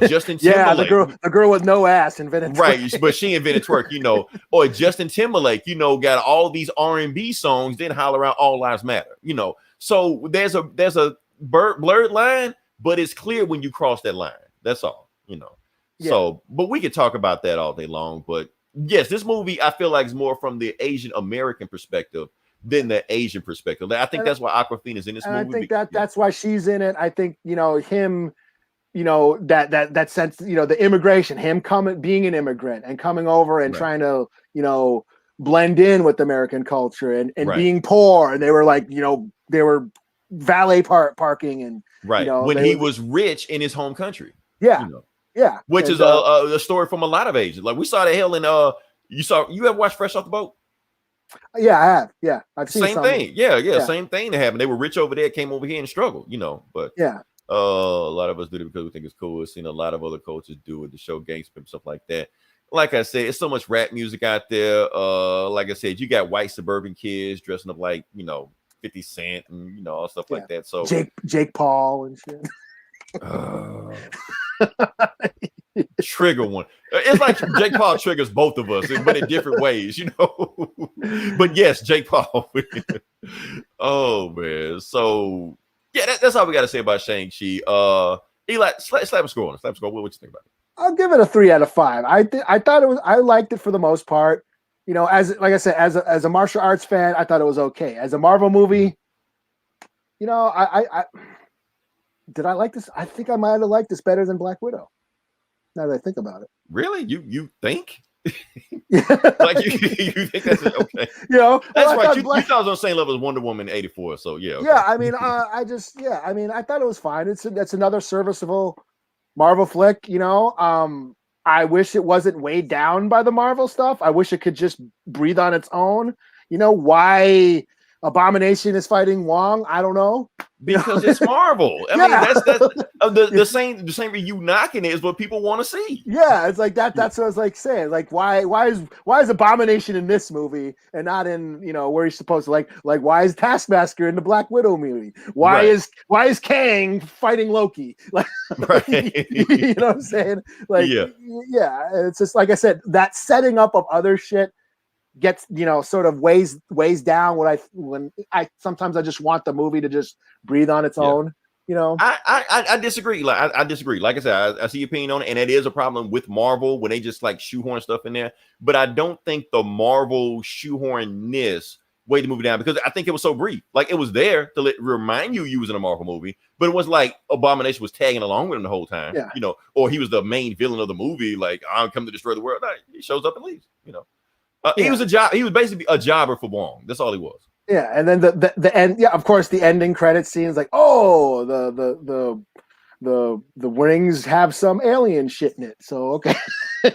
Justin Timberlake. Yeah, the girl with no ass invented twerk. Right, but she invented twerk, or Justin Timberlake, got all these R&B songs, then holler out All Lives Matter, So there's a blurred line, but it's clear when you cross that line. That's all, Yeah. So, but we could talk about that all day long, but yes, this movie I feel like is more from the Asian American perspective than the Asian perspective. I think that's why Awkwafina is in this movie. I think that's why she's in it. I think him, that sense, the immigration, him being an immigrant and coming over and trying to blend in with American culture and being poor, and they were like they were valet parking and when he was rich in his home country. Yeah. Yeah, which is a story from a lot of Asians. Like we saw the hell in you ever watched Fresh Off the Boat? Yeah, I have. Yeah, I've seen same thing. Yeah, same thing that happened. They were rich over there, came over here and struggled. But a lot of us do it because we think it's cool. We've seen a lot of other cultures do it to show gangster and stuff like that. Like I said, it's so much rap music out there. Like I said, you got white suburban kids dressing up like 50 Cent and all stuff like that. So Jake Paul and shit. Trigger one. It's like Jake Paul triggers both of us, but in different ways, But yes, Jake Paul. Oh man. So yeah, that's all we got to say about Shang-Chi. Eli, slap a score on it. Slap a score. What you think about it? I'll give it a 3 out of 5. I liked it for the most part. As like I said, as a martial arts fan, I thought it was okay. As a Marvel movie, I did I like this? I think I might have liked this better than Black Widow. Now that I think about it. Really? You think? Like you think that's okay? That's right. You thought it was on the same level as Wonder Woman 84. So yeah. Okay. Yeah, I mean, I thought it was fine. That's another serviceable Marvel flick. I wish it wasn't weighed down by the Marvel stuff. I wish it could just breathe on its own. Why Abomination is fighting Wong. I don't know. Because it's Marvel. I mean, that's the same reason you knocking it is what people want to see. Yeah, it's like that. That's what I was like saying. Like, why is Abomination in this movie and not in where he's supposed to like why is Taskmaster in the Black Widow movie? Why is Kang fighting Loki? Like, right. You know what I'm saying? Like, yeah, it's just like I said, that setting up of other shit gets sort of weighs down when I sometimes I just want the movie to just breathe on its own. I disagree. I disagree. Like I said, I see your opinion on it, and it is a problem with Marvel when they just like shoehorn stuff in there. But I don't think the Marvel shoehornness weighed the movie down because I think it was so brief. Like it was there to remind you was in a Marvel movie, but it was like Abomination was tagging along with him the whole time. Or he was the main villain of the movie. Like I'm come to destroy the world. No, he shows up and leaves. He was He was basically a jobber for Wong. That's all he was. Yeah, and then the end. Yeah, of course, the ending credit scene is like, oh, the rings have some alien shit in it. So okay.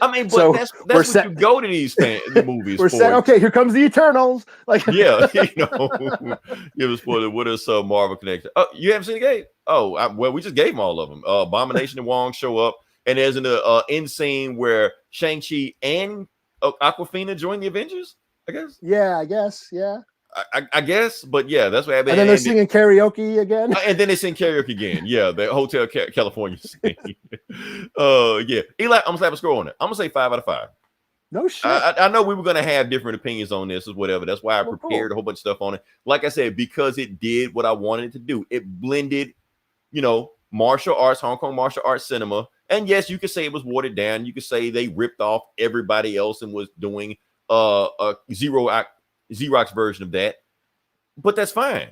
I mean, but so that's what you go to these movies we're for. Set, okay, here comes the Eternals. Like, yeah, give us for what is Marvel connection? Oh, you haven't seen the game? Oh, well, we just gave them all of them. Abomination and Wong show up, and there's an end scene where Shang Chi and Awkwafina join the Avengers. I guess. Yeah, I guess. Yeah. I guess, but yeah, that's what happened. And then they're singing karaoke again. And then they sing karaoke again. Yeah, the Hotel California sing. Yeah. Eli, I'm gonna slap a score on it. I'm gonna say 5 out of 5. No shit. I know we were gonna have different opinions on this or whatever. That's why I prepared a whole bunch of stuff on it. Like I said, because it did what I wanted it to do. It blended, martial arts, Hong Kong martial arts cinema. And yes, you could say it was watered down. You could say they ripped off everybody else and was doing a Xerox version of that, but that's fine,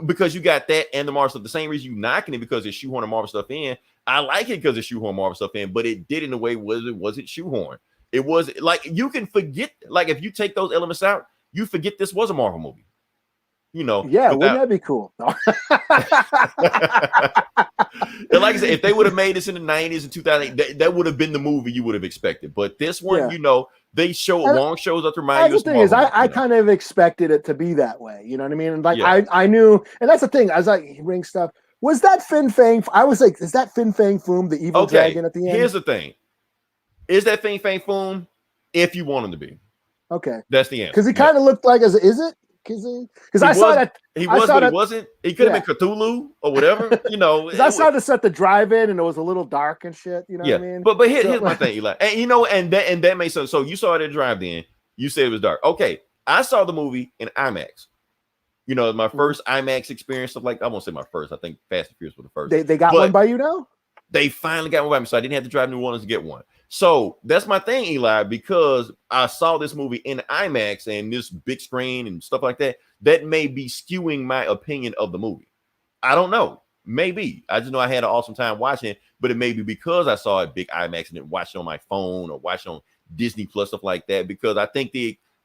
because you got that and the Marvel stuff. The same reason you knocking it because it's shoehorn Marvel stuff in. I like it because it's shoehorn Marvel stuff in, but it did in a way wasn't shoehorn. It was like you can forget, like if you take those elements out, you forget this was a Marvel movie. Yeah, wouldn't that be cool? No. And like I said, if they would have made this in the 90s and 2008, that would have been the movie you would have expected. But this one, they Wong shows up to remind you. The thing is, I kind of expected it to be that way. You know what I mean? Like I knew, and that's the thing. As I ring stuff, was that Fin Fang? I was like, is that Fin Fang Foom, the evil dragon at the end? Here's the thing: is that Fin Fang Foom? If you want him to be, okay, that's the answer. Because he kind of looked like is it? Because I saw that he was, but he wasn't. He could have been Cthulhu or whatever, I saw to set the drive in, and it was a little dark and shit. You know what I mean? But here's my thing, Eli, and that makes sense. So you saw it at drive in. You said it was dark. Okay, I saw the movie in IMAX. My first IMAX experience of I won't say my first. I think Fast and Furious was the first. They got one by you now. They finally got one by me, so I didn't have to drive New Orleans to get one. So that's my thing, Eli, because I saw this movie in IMAX and this big screen and stuff like that. That may be skewing my opinion of the movie. I don't know. Maybe. I just know I had an awesome time watching it, but it may be because I saw it big IMAX and then watched it on my phone or watched it on Disney Plus, stuff like that, because I think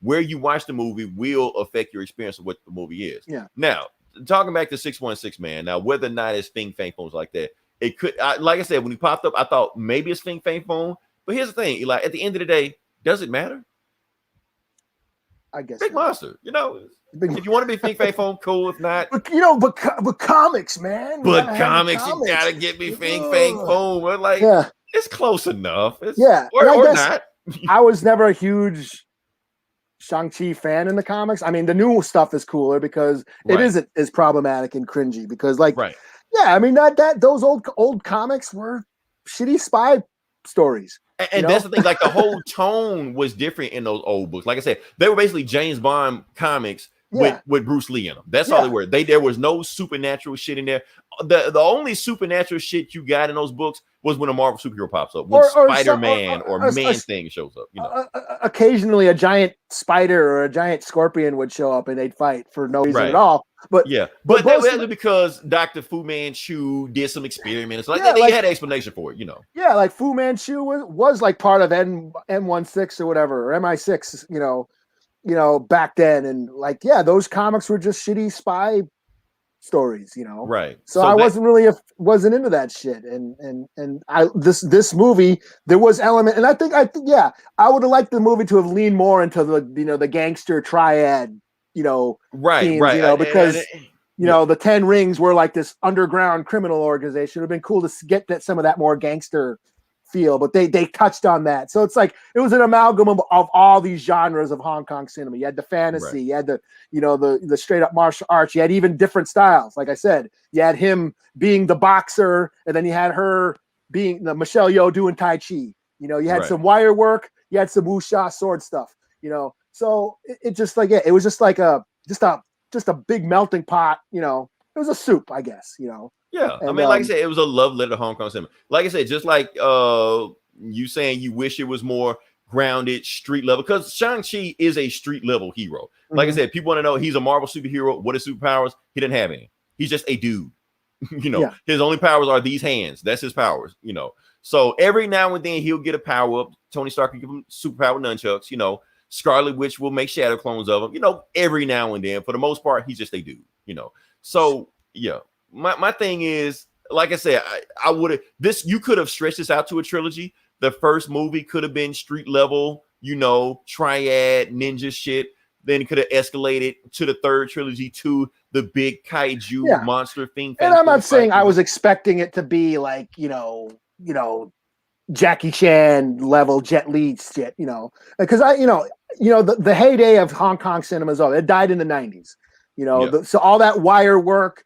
where you watch the movie will affect your experience of what the movie is. Yeah. Now, talking back to 616, man, now whether or not it's Fing Fang phones like that, it could, like I said, when he popped up, I thought maybe it's Fing Fang phone. But here's the thing, Eli, at the end of the day, does it matter? I guess big monster, if you want to be Fing Fang phone, cool. If not, but comics, man. But comics, you gotta get me Fing Fang phone. We're like, it's close enough. Or not. I was never a huge Shang Chi fan in the comics. I mean, the new stuff is cooler because it isn't as problematic and cringy. Because, I mean that those old comics were shitty spy stories. And that's the thing, the whole tone was different in those old books. Like I said, they were basically James Bond comics with Bruce Lee in them. That's all they were. There was no supernatural shit in there. The only supernatural shit you got in those books was when a Marvel superhero pops up, when Spider-Man or Man-Thing shows up. Occasionally, a giant spider or a giant scorpion would show up and they'd fight for no reason at all. But that was because Dr. Fu Manchu did some experiments. They had an explanation for it, Yeah, like Fu Manchu was like part of M16 or whatever, or MI6, back then. And those comics were just shitty spy stories, Right. So I wasn't into that shit. And this movie, there was element, and I think I would have liked the movie to have leaned more into the gangster triad themes, because the 10 Rings were like this underground criminal organization. It would have been cool to get some of that more gangster feel, but they touched on that. So it's like it was an amalgam of all these genres of Hong Kong cinema. You had the fantasy, you had the the straight up martial arts, you had even different styles. Like I said, you had him being the boxer, and then you had her being the Michelle Yeoh doing Tai Chi. You had some wire work, you had some wuxia sword stuff. So it just like it was just like a big melting pot. It was a soup, I guess. Yeah, and, I mean, like I said, it was a love letter to Hong Kong cinema. Like I said, just like you saying you wish it was more grounded, street level, because Shang Chi is a street level hero. Like I said, people want to know he's a Marvel superhero. What are superpowers? He didn't have any. He's just a dude. His only powers are these hands. That's his powers. So every now and then he'll get a power up. Tony Stark can give him superpower nunchucks. Scarlet Witch will make shadow clones of him. Every now and then. For the most part, he's just a dude. So yeah. My thing is, like I said, I would have you could have stretched this out to a trilogy. The first movie could have been street level, triad ninja shit. Then it could have escalated to the third trilogy to the big kaiju monster thing. And I'm not saying I was expecting it to be like, Jackie Chan level Jet Li shit, because the heyday of Hong Kong cinema is over. It died in the 90s, so all that wire work.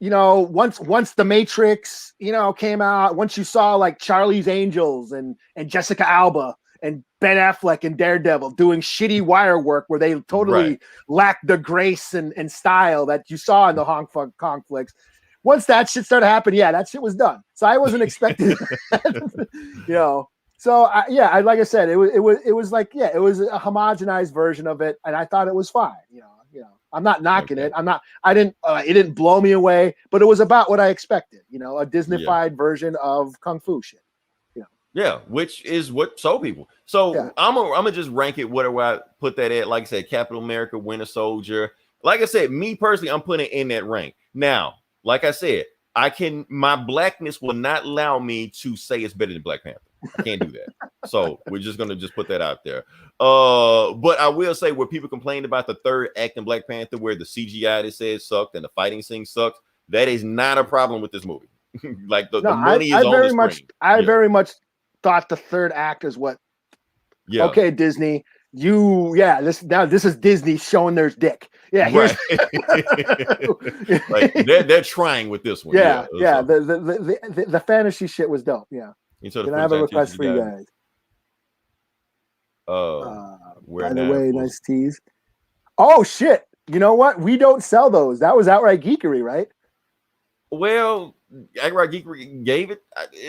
Once the Matrix, came out, once you saw like Charlie's Angels and Jessica Alba and Ben Affleck and Daredevil doing shitty wire work where they totally lacked the grace and style that you saw in the Hong Kong flicks. Once that shit started happening, that shit was done. So I wasn't expecting that, So like I said, it was like it was a homogenized version of it, and I thought it was fine. I'm not knocking it. It didn't blow me away, but it was about what I expected. A Disney-fied version of Kung Fu shit. Yeah, which is what sold people. So I'm gonna just rank it whatever I put that at. Like I said, Captain America, Winter Soldier. Like I said, me personally, I'm putting it in that rank. Now, like I said, my blackness will not allow me to say it's better than Black Panther. I can't do that. So we're just gonna put that out there. But I will say, where people complained about the third act in Black Panther, where the CGI they said sucked and the fighting scene sucked, that is not a problem with this movie. Like the money is on the screen. I very much thought the third act is what. Yeah. Okay, Disney. This is Disney showing their dick. Yeah, right. Like they're trying with this one. Yeah. The fantasy shit was dope. Yeah. Can I have a request for you guys? By the way, nice tease. Oh shit! You know what? We don't sell those. That was Outright Geekery, right? Well, Outright Geekery gave it.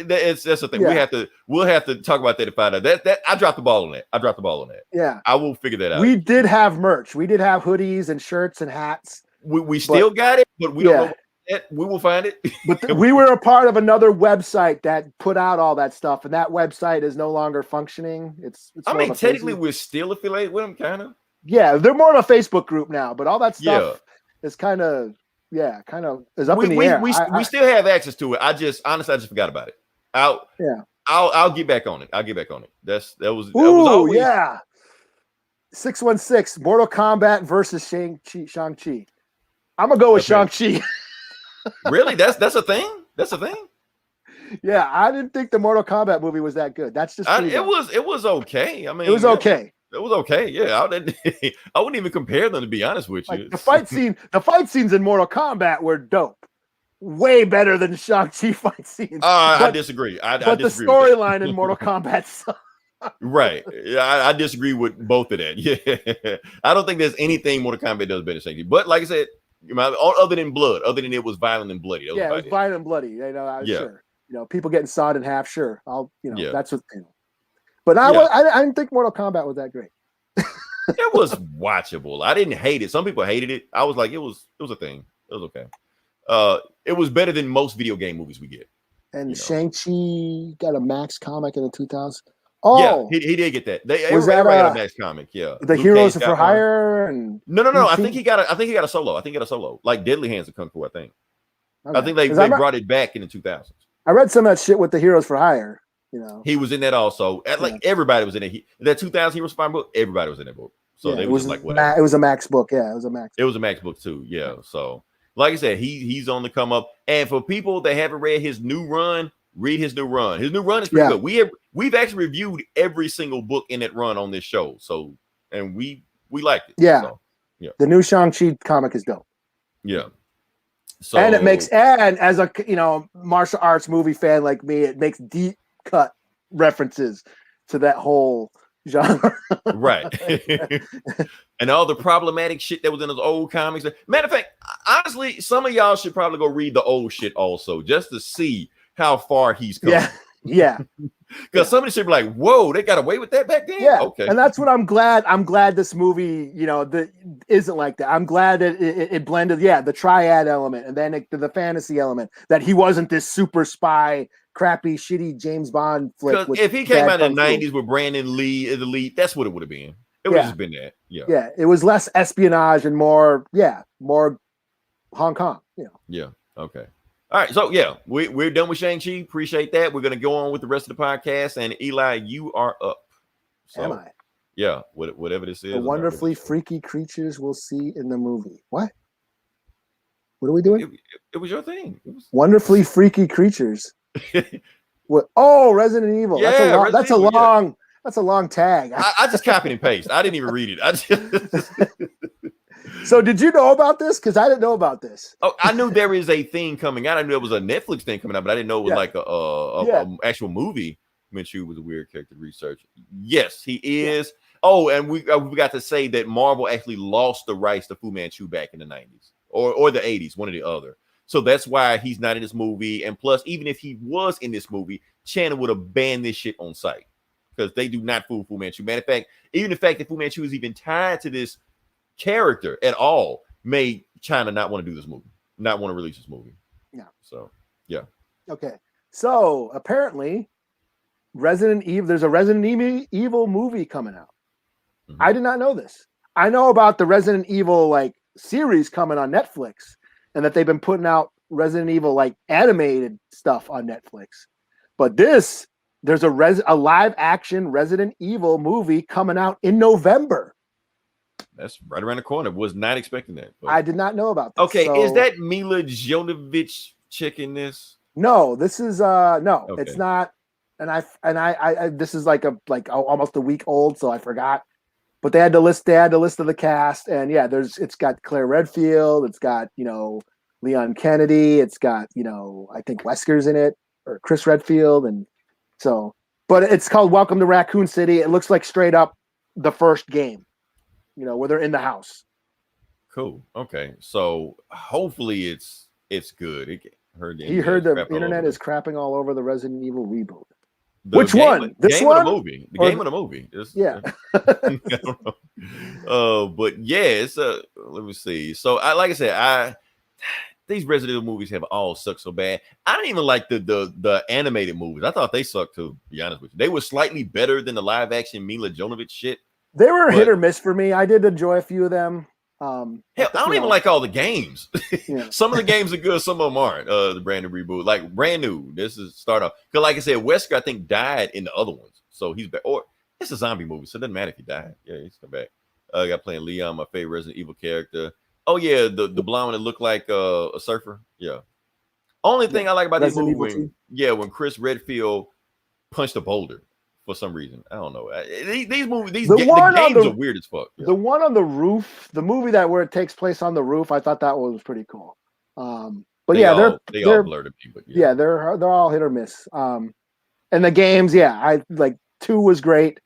That's the thing. Yeah. We'll have to talk about that and find out. That I dropped the ball on that. Yeah, I will figure that out. We did have merch. We did have hoodies and shirts and hats. We still got it, but we don't know. We will find it. But we were a part of another website that put out all that stuff, and that website is no longer functioning. It's technically we're still affiliated with them, kind of. Yeah, they're more of a Facebook group now, but all that stuff is kind of is up in the air. We still have access to it. I just forgot about it. I'll get back on it. That was always 616 Mortal Kombat versus Shang-Chi. I'm gonna go with Shang-Chi. Really? That's a thing? That's a thing? Yeah, I didn't think the Mortal Kombat movie was that good. That's just it was okay. I mean, it was okay. It was okay. Yeah, I wouldn't even compare them, to be honest with you. The fight scenes in Mortal Kombat were dope. Way better than Shang-Chi fight scenes. I disagree. But the storyline in Mortal Kombat sucks. Right. I disagree with both of that. Yeah. I don't think there's anything Mortal Kombat does better than Shang-Chi. But like I said, other than blood, other than it was violent and bloody. It was violent and bloody. Sure. People getting sawed in half. Sure. That's what. But I didn't think Mortal Kombat was that great. It was watchable. I didn't hate it. Some people hated it. I was like, it was a thing. It was okay. It was better than most video game movies we get. And Shang-Chi got a Max comic in the 2000s. Oh, yeah, he did get that. Everybody got a Max comic. Yeah, the Heroes for Hire and no. I think he got a solo. I think he got a solo, like Deadly Hands of Kung Fu. I think. Okay. I think they brought it back in the 2000s. I read some of that shit with the Heroes for Hire. He was in that also. Everybody was in it. That 2000 Heroes for Hire book. Everybody was in that book. So Yeah, they it were was just like, whatever. it was a Max book. Yeah, it was a Max. It was a Max book too. Yeah. So like I said, he's on the come up. And for people that haven't read his new run, read his new run. His new run is pretty good. We've actually reviewed every single book in that run on this show. So and we liked it. Yeah. So yeah. The new Shang Chi comic is dope. Yeah. So and it makes, and as a martial arts movie fan like me, it makes deep cut references to that whole genre. Right. And all the problematic shit that was in those old comics. Matter of fact, honestly, some of y'all should probably go read the old shit also, just to see how far he's come. Yeah. Because somebody should be like, whoa, they got away with that back then? Yeah. Okay. And that's what I'm glad. I'm glad this movie, isn't like that. I'm glad that it blended, the triad element and then the fantasy element, that he wasn't this super spy, crappy, shitty James Bond flick. Because if he came out in the 90s with Brandon Lee as the lead, that's what it would have been. It would have just been that. Yeah. Yeah. It was less espionage and more Hong Kong. Yeah. Okay. All right, so yeah, we're done with Shang-Chi. Appreciate that. We're gonna go on with the rest of the podcast. And Eli, you are up. So, am I? Yeah, whatever this is. The wonderfully freaky creatures we'll see in the movie. What are we doing? It was your thing. Wonderfully freaky creatures. What? Oh, Resident Evil. Yeah, that's a long tag. I just copied and pasted. I didn't even read it. So did you know about this? Because I didn't know about this. Oh, I knew there is a thing coming out. I knew there was a Netflix thing coming out, but I didn't know it was like a actual movie. Minshew was a weird character research. Yes, he is. Yeah. Oh, and we got to say that Marvel actually lost the rights to Fu Manchu back in the 90s or the 80s, one or the other. So that's why he's not in this movie. And plus, even if he was in this movie, China would have banned this shit on site because they do not fool Fu Manchu. Matter of fact, even the fact that Fu Manchu is even tied to this character at all made China not want to do this movie, not want to release this movie. Yeah. So, yeah. Okay. So apparently, there's a Resident Evil movie coming out. Mm-hmm. I did not know this. I know about the Resident Evil series coming on Netflix, and that they've been putting out Resident Evil animated stuff on Netflix. But there's a live action Resident Evil movie coming out in November. That's right around the corner. Was not expecting that. But I did not know about this. Okay, so, is that Mila Jovovich chick in this? No, this is no, okay. It's not. And I this is almost a week old, so I forgot. But they had the list of the cast, and it's got Claire Redfield, it's got Leon Kennedy, it's got I think Wesker's in it, or Chris Redfield, and so. But it's called Welcome to Raccoon City. It looks like straight up the first game. Where they're in the house. Cool. Okay. So hopefully it's good. He heard the internet is crapping all over the Resident Evil reboot. Which one? This one? Or the movie. The game or the movie. Yeah. I don't know. But yeah, it's let me see. So like I said, these Resident Evil movies have all sucked so bad. I didn't even like the animated movies. I thought they sucked too, to be honest with you. They were slightly better than the live action Mila Jovovich shit. They were hit or miss for me. I did enjoy a few of them. Hell, I don't even like all the games. Some of the games are good, some of them aren't. The brand new reboot, like brand new. This is start off because, like I said, Wesker I think died in the other ones, so he's back. Or it's a zombie movie, so it doesn't matter if he died. Yeah, he's come back. I got playing Leon, my favorite Resident Evil character. Oh yeah, the blonde that looked like a surfer. Yeah. Only thing I like about this movie, when Chris Redfield punched a boulder. For some reason, I don't know. These movies, the games are weird as fuck. Yeah. The one on the roof, the movie where it takes place on the roof, I thought that was pretty cool. But they all blur to me. But they're all hit or miss. And the games, I like 2 was great.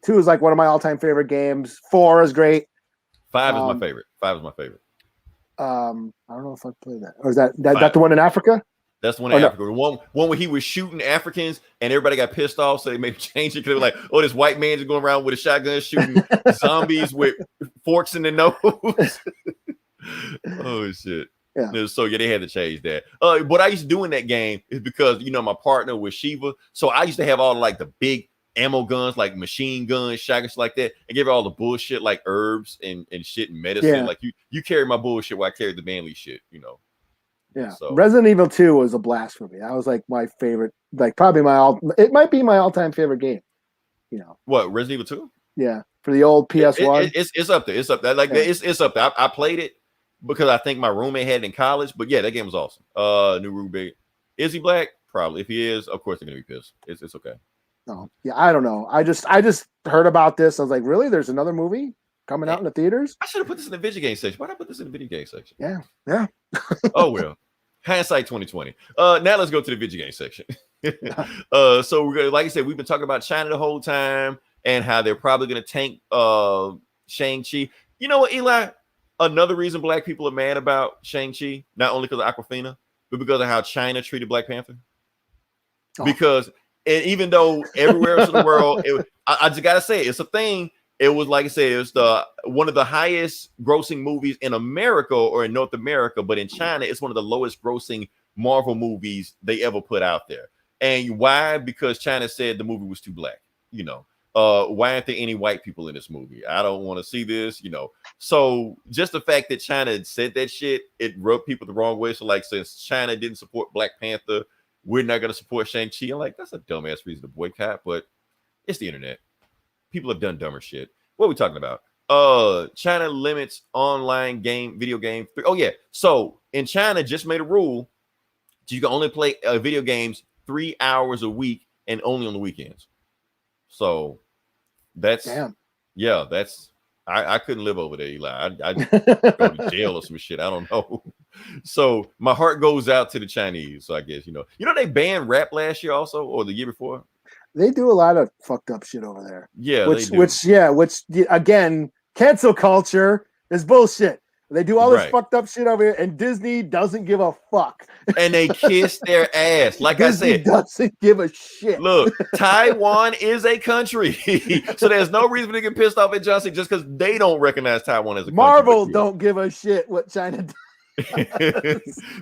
2 is like one of my all-time favorite games. 4 is great. 5 is my favorite. 5 is my favorite. I don't know if I played that. Or is that the one in Africa? That's the one in Africa. No. One where he was shooting Africans and everybody got pissed off, so they made him change it because they were like, "Oh, this white man is going around with a shotgun shooting zombies with forks in the nose." Oh shit! Yeah. So they had to change that. What I used to do in that game is because my partner was Shiva, so I used to have all the big ammo guns, like machine guns, shotguns like that, and give her all the bullshit like herbs and shit and medicine. Yeah. Like you carry my bullshit while I carry the manly shit. Yeah, so. Resident Evil 2 was a blast for me. That was like my favorite, probably it might be my all-time favorite game. What, Resident Evil 2? Yeah. for the old PS1. It's up there. It's up there. Like it's up there. I played it because I think my roommate had it in college. But yeah, that game was awesome. New Rubik. Is he black? Probably. If he is, of course they're gonna be pissed. It's okay. No, yeah, I don't know. I just heard about this. I was like, really? There's another movie coming out in the theaters? I should have put this in the video game section. Why did I put this in the video game section? Yeah. Oh well. Hindsight 2020. Now let's go to the video game section. So we're gonna, like I said, we've been talking about China the whole time and how they're probably gonna tank Shang-Chi. You know what, Eli? Another reason black people are mad about Shang-Chi, not only because of Awkwafina, but because of how China treated Black Panther. Because even though everywhere else in the world, I just gotta say it's a thing. It was, like I said, it was one of the highest grossing movies in America or in North America, but in China, it's one of the lowest grossing Marvel movies they ever put out there. And why? Because China said the movie was too black. Why aren't there any white people in this movie? I don't want to see this. So just the fact that China said that shit, it rubbed people the wrong way. So like, since China didn't support Black Panther, we're not going to support Shang-Chi. I'm like, that's a dumbass reason to boycott, but it's the internet. People have done dumber shit. What are we talking about? China limits online video game. Oh yeah. So in China, just made a rule. You can only play video games 3 hours a week and only on the weekends. So that's I couldn't live over there, Eli. I'd go to jail or some shit. I don't know. So my heart goes out to the Chinese. So I guess they banned rap last year also, or the year before. They do a lot of fucked up shit over there. Yeah, which again, cancel culture is bullshit. They do all this fucked up shit over here, and Disney doesn't give a fuck. And they kiss their ass. Like Disney I said, doesn't give a shit. Look, Taiwan is a country, so there's no reason to get pissed off at Johnson just because they don't recognize Taiwan as a country. Marvel don't give a shit what China does.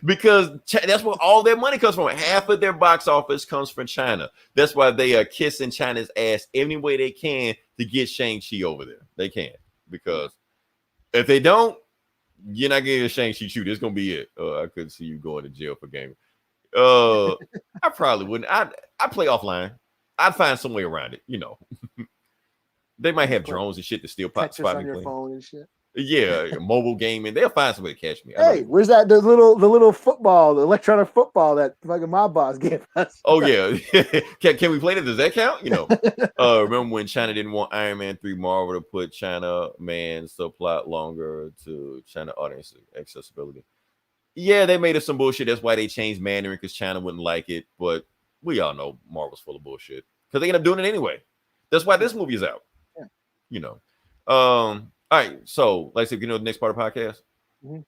Because that's where all their money comes from. Half of their box office comes from China. That's why they are kissing China's ass any way they can to get Shang-Chi over there. They can, because if they don't, you're not getting a Shang-Chi shoot. It's gonna be it. I couldn't see you going to jail for gaming. I probably wouldn't. I play offline. I'd find some way around it. They might have drones and shit to steal spot me on your phone and shit. Yeah, mobile gaming. They'll find some way to catch me. Hey, where's that? The little football, the electronic football that fucking my boss gave us. Oh yeah, can we play it? Does that count? Remember when China didn't want Iron Man 3 Marvel to put China Man subplot longer to China audience accessibility? Yeah, they made it some bullshit. That's why they changed Mandarin, because China wouldn't like it. But we all know Marvel's full of bullshit because they end up doing it anyway. That's why this movie is out. Yeah. All right, so like I said, the next part of the podcast. Mm-hmm.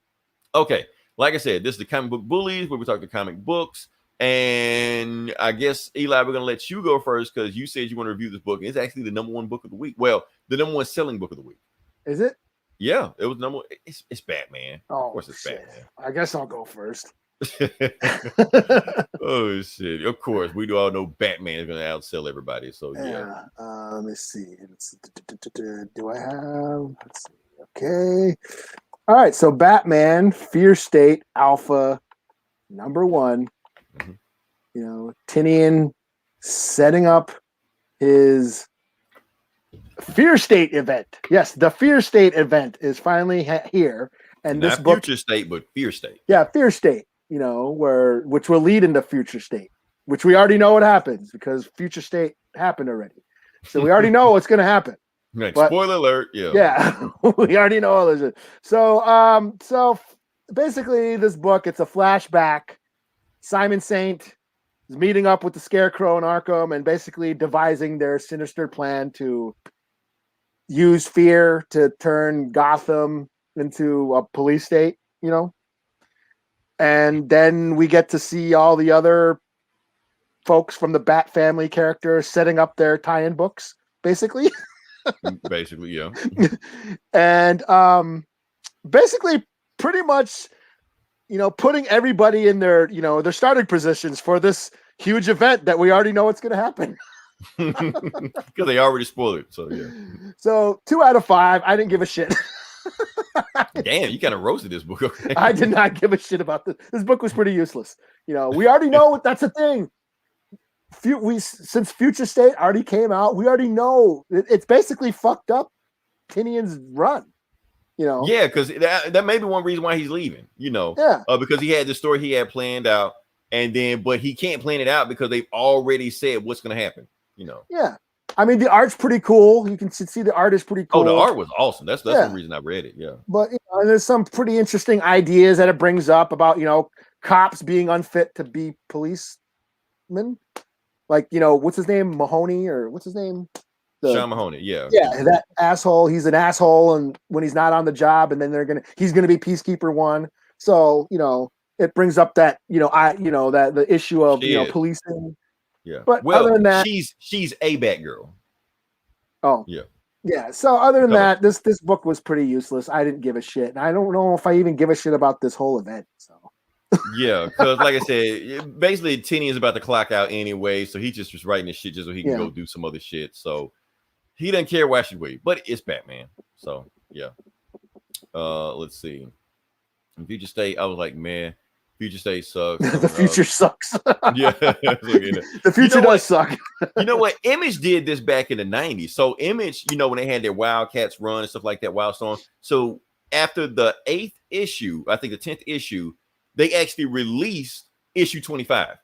Okay, like I said, this is the Comic Book Bullies, where we talk to comic books. And I guess, Eli, we're going to let you go first because you said you want to review this book. It's actually the #1 book of the week. Well, the #1 selling book of the week. Is it? Yeah, it was #1. It's Batman. Oh, of course it's shit. Batman. I guess I'll go first. Oh, shit. Of course, we do all know Batman is going to outsell everybody. So, yeah. Let me see. Do I have? Let's see. Okay. All right. So, Batman, Fear State, Alpha, #1. Mm-hmm. Tinian setting up his Fear State event. Yes, the Fear State event is finally here. And not this book, Future State, but Fear State. Yeah, Fear State. Which will lead into Future State, which we already know what happens because Future State happened already. So we already know what's going to happen. Right. Spoiler alert. Yeah, we already know all this. So basically, this book, it's a flashback. Simon Saint is meeting up with the Scarecrow in Arkham and basically devising their sinister plan to use fear to turn Gotham into a police state, And then we get to see all the other folks from the Bat family characters setting up their tie-in books, basically. Basically, yeah. And basically pretty much, putting everybody in their, their starting positions for this huge event that we already know what's going to happen. Because they already spoiled it. So, yeah. So 2 out of 5. I didn't give a shit. Damn, you kind of roasted this book. Okay. I did not give a shit about this. This book was pretty useless. We already know that's the thing. Since Future State already came out, we already know it's basically fucked up Tinian's run. You know, yeah, because that may be one reason why he's leaving. You know, because he had the story he had planned out, but he can't plan it out because they've already said what's going to happen. You know, I mean, the art's pretty cool. You can see the art is pretty cool. Oh, the art was awesome. That's one reason I read it. Yeah, but there's some pretty interesting ideas that it brings up about cops being unfit to be policemen. Like what's his name, Mahoney, or what's his name? Sean Mahoney. Yeah, that asshole. He's an asshole, and when he's not on the job, and then he's gonna be Peacekeeper 1. So it brings up that that the issue of policing. Yeah, but other than that, she's a Batgirl. Oh yeah. So other than that, this book was pretty useless. I didn't give a shit, and I don't know if I even give a shit about this whole event. So yeah, because like I said, basically Tini is about to clock out anyway, so he just was writing this shit just so he can go do some other shit. So he doesn't care why she wait, but it's Batman. So yeah. Let's see. Future State, I was like, man, Future State sucks. The future sucks. Yeah, the future does suck. You know what? Image did this back in the 90s. So Image, when they had their Wildcats run and stuff like that, Wildstorm. So after the 8th issue, I think the 10th issue, they actually released issue 25.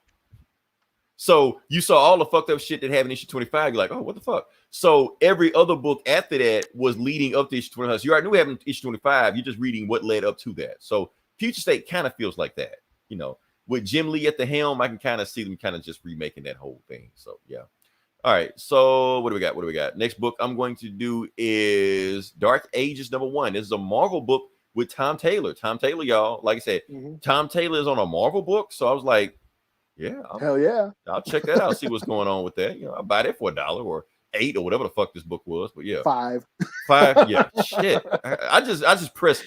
So you saw all the fucked up shit that happened in issue 25. You're like, oh, what the fuck? So every other book after that was leading up to issue 25. So you already knew having issue 25. You're just reading what led up to that. So Future State kind of feels like that. With Jim Lee at the helm, I can kind of see them kind of just remaking that whole thing. So yeah. All right. So what do we got? Next book I'm going to do is Dark Ages #1. This is a Marvel book with Tom Taylor. Tom Taylor, y'all. Like I said, Tom Taylor is on a Marvel book. So I was like, yeah, hell yeah, I'll check that out. See what's going on with that. I'll buy that for $1 or $8 or whatever the fuck this book was. But yeah, $5. Yeah, shit. I just press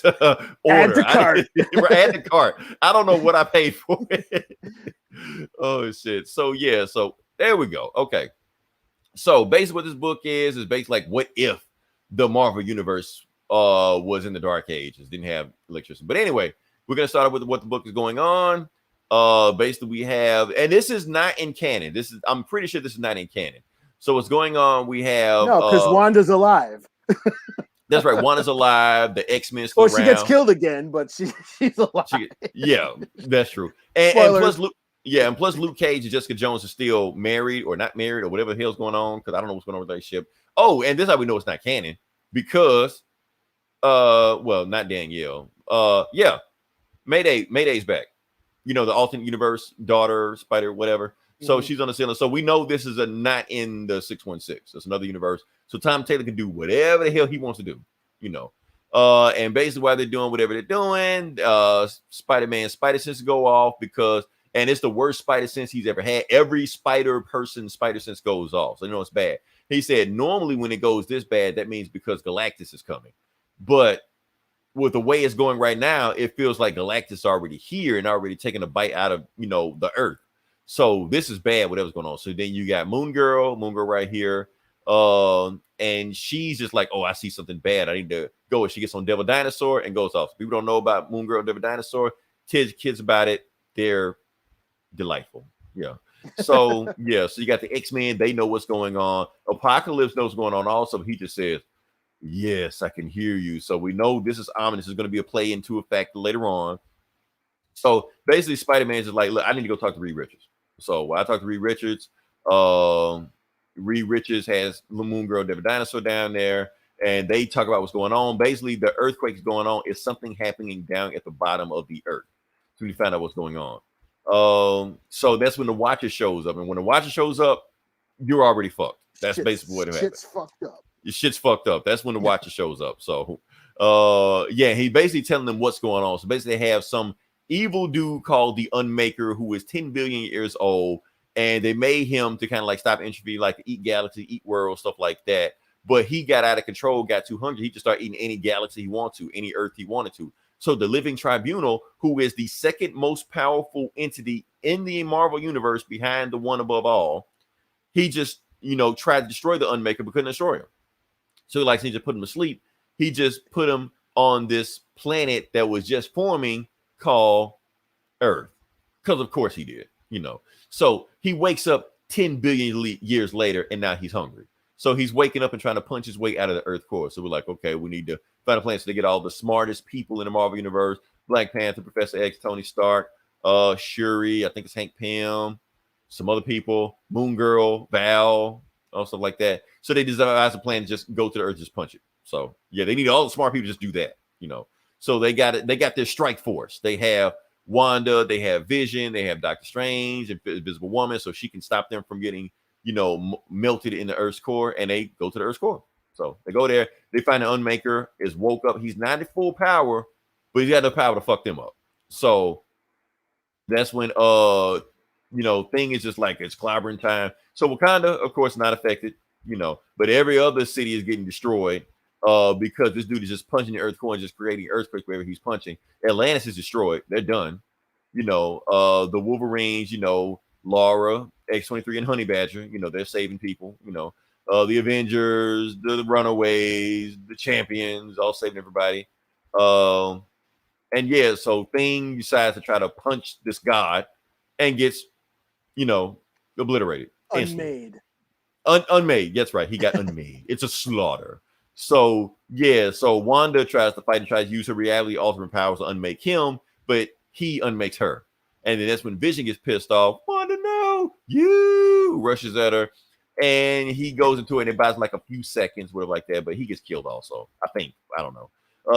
order. Add to cart. Add to cart. I don't know what I paid for it. Oh shit. So yeah. So there we go. Okay. So basically, what this book is basically like, what if the Marvel universe was in the Dark Ages, didn't have electricity? But anyway, we're gonna start with what the book is going on. Basically we have, and this is not in canon. I'm pretty sure this is not in canon. So what's going on? We have because Wanda's alive. That's right. Wanda's alive. The X-Men still she gets killed again, but she's alive. Yeah, that's true. And plus Luke Cage and Jessica Jones are still married or not married or whatever the hell's going on, because I don't know what's going on with their ship. Oh, and this is how we know it's not canon, because not Danielle. Mayday's back. The alternate universe daughter, Spider, whatever. So she's on the ceiling. So we know this is not in the 616. It's another universe. So Tom Taylor can do whatever the hell he wants to do, And basically while they're doing whatever they're doing, Spider-Man spider sense go off and it's the worst spider sense he's ever had. Every spider sense goes off. So it's bad. He said normally when it goes this bad, that means because Galactus is coming. But with the way it's going right now, it feels like Galactus already here and already taking a bite out of, the Earth. So this is bad, whatever's going on. So then you got Moon Girl right here. And she's just like, oh, I see something bad. I need to go. And she gets on Devil Dinosaur and goes off. People don't know about Moon Girl, Devil Dinosaur. Kids about it. They're delightful. Yeah. So, yeah. So you got the X-Men. They know what's going on. Apocalypse knows what's going on also. He just says, yes, I can hear you. So we know this is ominous. This is going to be a play into effect later on. So basically, Spider-Man's just like, look, I need to go talk to Reed Richards. So I talked to Reed Richards. Reed Richards has Moon Girl, Devil Dinosaur down there, and they talk about what's going on. Basically, the earthquake's going on. It's something happening down at the bottom of the Earth. So we find out what's going on. So that's when the Watcher shows up. And when the Watcher shows up, you're already fucked. That's basically what it happens. Shit's fucked up. Your shit's fucked up. That's when the Watcher shows up. So, he basically telling them what's going on. So basically, they have some evil dude called the Unmaker who is 10 billion years old, and they made him to kind of like stop entropy, like eat galaxy, eat world, stuff like that. But he got out of control, got too hungry. He just started eating any galaxy he wanted to, any Earth he wanted to. So the Living Tribunal, who is the second most powerful entity in the Marvel universe behind the one above all, he just tried to destroy the Unmaker but couldn't destroy him. So he just put him to sleep. He just put him on this planet that was just forming called Earth. Because of course he did, So he wakes up 10 billion years later and now he's hungry. So he's waking up and trying to punch his way out of the Earth core. So we're like, okay, we need to find a plan. So they get all the smartest people in the Marvel universe: Black Panther, Professor X, Tony Stark, Shuri, I think it's Hank Pym, some other people, Moon Girl, Val, stuff like that. So they devise a plan to just go to the Earth, just punch it. So yeah, they need all the smart people to just do that, you know. So they got it. They got their strike force. They have Wanda, they have Vision, they have Doctor Strange, Invisible Woman, so she can stop them from getting, you know, melted in the Earth's core, and they go to the Earth's core. So they go there. They find the Unmaker is woke up. He's not at full power, but he's got the power to fuck them up. So that's when you know, thing is just like it's clobbering time. So Wakanda, of course, not affected, you know, but every other city is getting destroyed because this dude is just punching the Earth core and just creating earthquakes wherever he's punching. Atlantis is destroyed. They're done. You know, the Wolverines, you know, Laura, X-23, and Honey Badger, you know, they're saving people, you know. The Avengers, the Runaways, the Champions, all saving everybody. And yeah, so Thing decides to try to punch this god and gets, you know, obliterated. Unmade. Unmade. That's right. He got unmade. It's a slaughter. So yeah, so Wanda tries to fight and tries to use her reality altering powers to unmake him, but he unmakes her. And then that's when Vision gets pissed off. Wanda, no, you rushes at her, and he goes into it and it buys like a few seconds, whatever like that, but he gets killed also. I think. I don't know.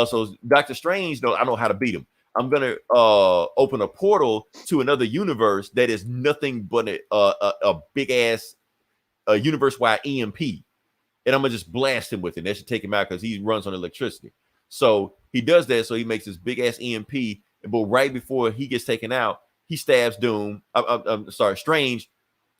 So Doctor Strange, though, I don't know how to beat him. I'm gonna open a portal to another universe that is nothing but a big ass universe-wide EMP, and I'm gonna just blast him with it. That should take him out because he runs on electricity. So he does that. So he makes this big ass EMP, but right before he gets taken out, he stabs Strange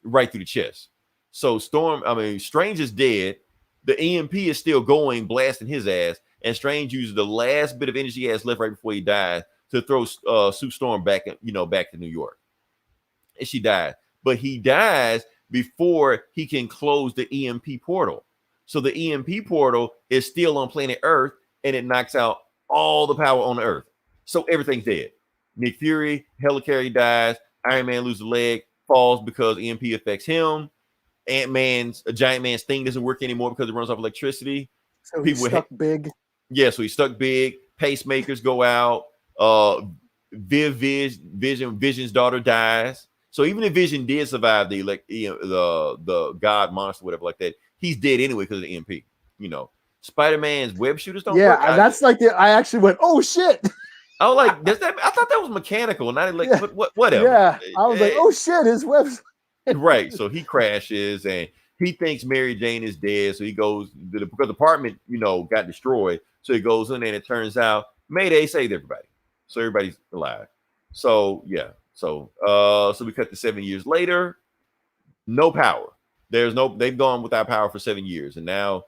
right through the chest. So Strange is dead. The EMP is still going, blasting his ass, and Strange uses the last bit of energy he has left right before he dies to throw Sue Storm back, back to New York. And she dies. But he dies before he can close the EMP portal. So the EMP portal is still on planet Earth, and it knocks out all the power on the Earth. So everything's dead. Nick Fury, Helicarrier dies. Iron Man loses a leg, falls because EMP affects him. Ant-Man's, a giant man's thing doesn't work anymore because it runs off electricity. So he's stuck big. Yeah, so he's stuck big. Pacemakers go out. Vision's daughter dies. So even if Vision did survive the God monster, whatever like that, he's dead anyway because of the EMP. You know, Spider-Man's web shooters don't work. Yeah, that's I actually went, oh shit. I was like, I thought that was mechanical, not like whatever. Yeah, I was like, oh shit, his web's right. So he crashes and he thinks Mary Jane is dead. So he goes because the apartment, got destroyed. So he goes in there and it turns out Mayday saved everybody. So everybody's alive. So yeah. So we cut to 7 years later. No power. They've gone without power for 7 years. And now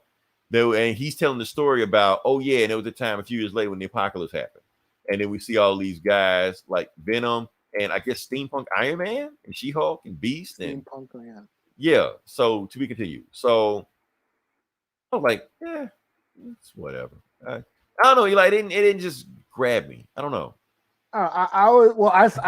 and he's telling the story about, oh yeah, and it was the time a few years later when the apocalypse happened. And then we see all these guys like Venom and I guess Steampunk Iron Man and She-Hulk and Beast and Steampunk, yeah. Yeah. So to be continued. So I was like, yeah, it's whatever. I don't know. It didn't just grab me. I don't know. I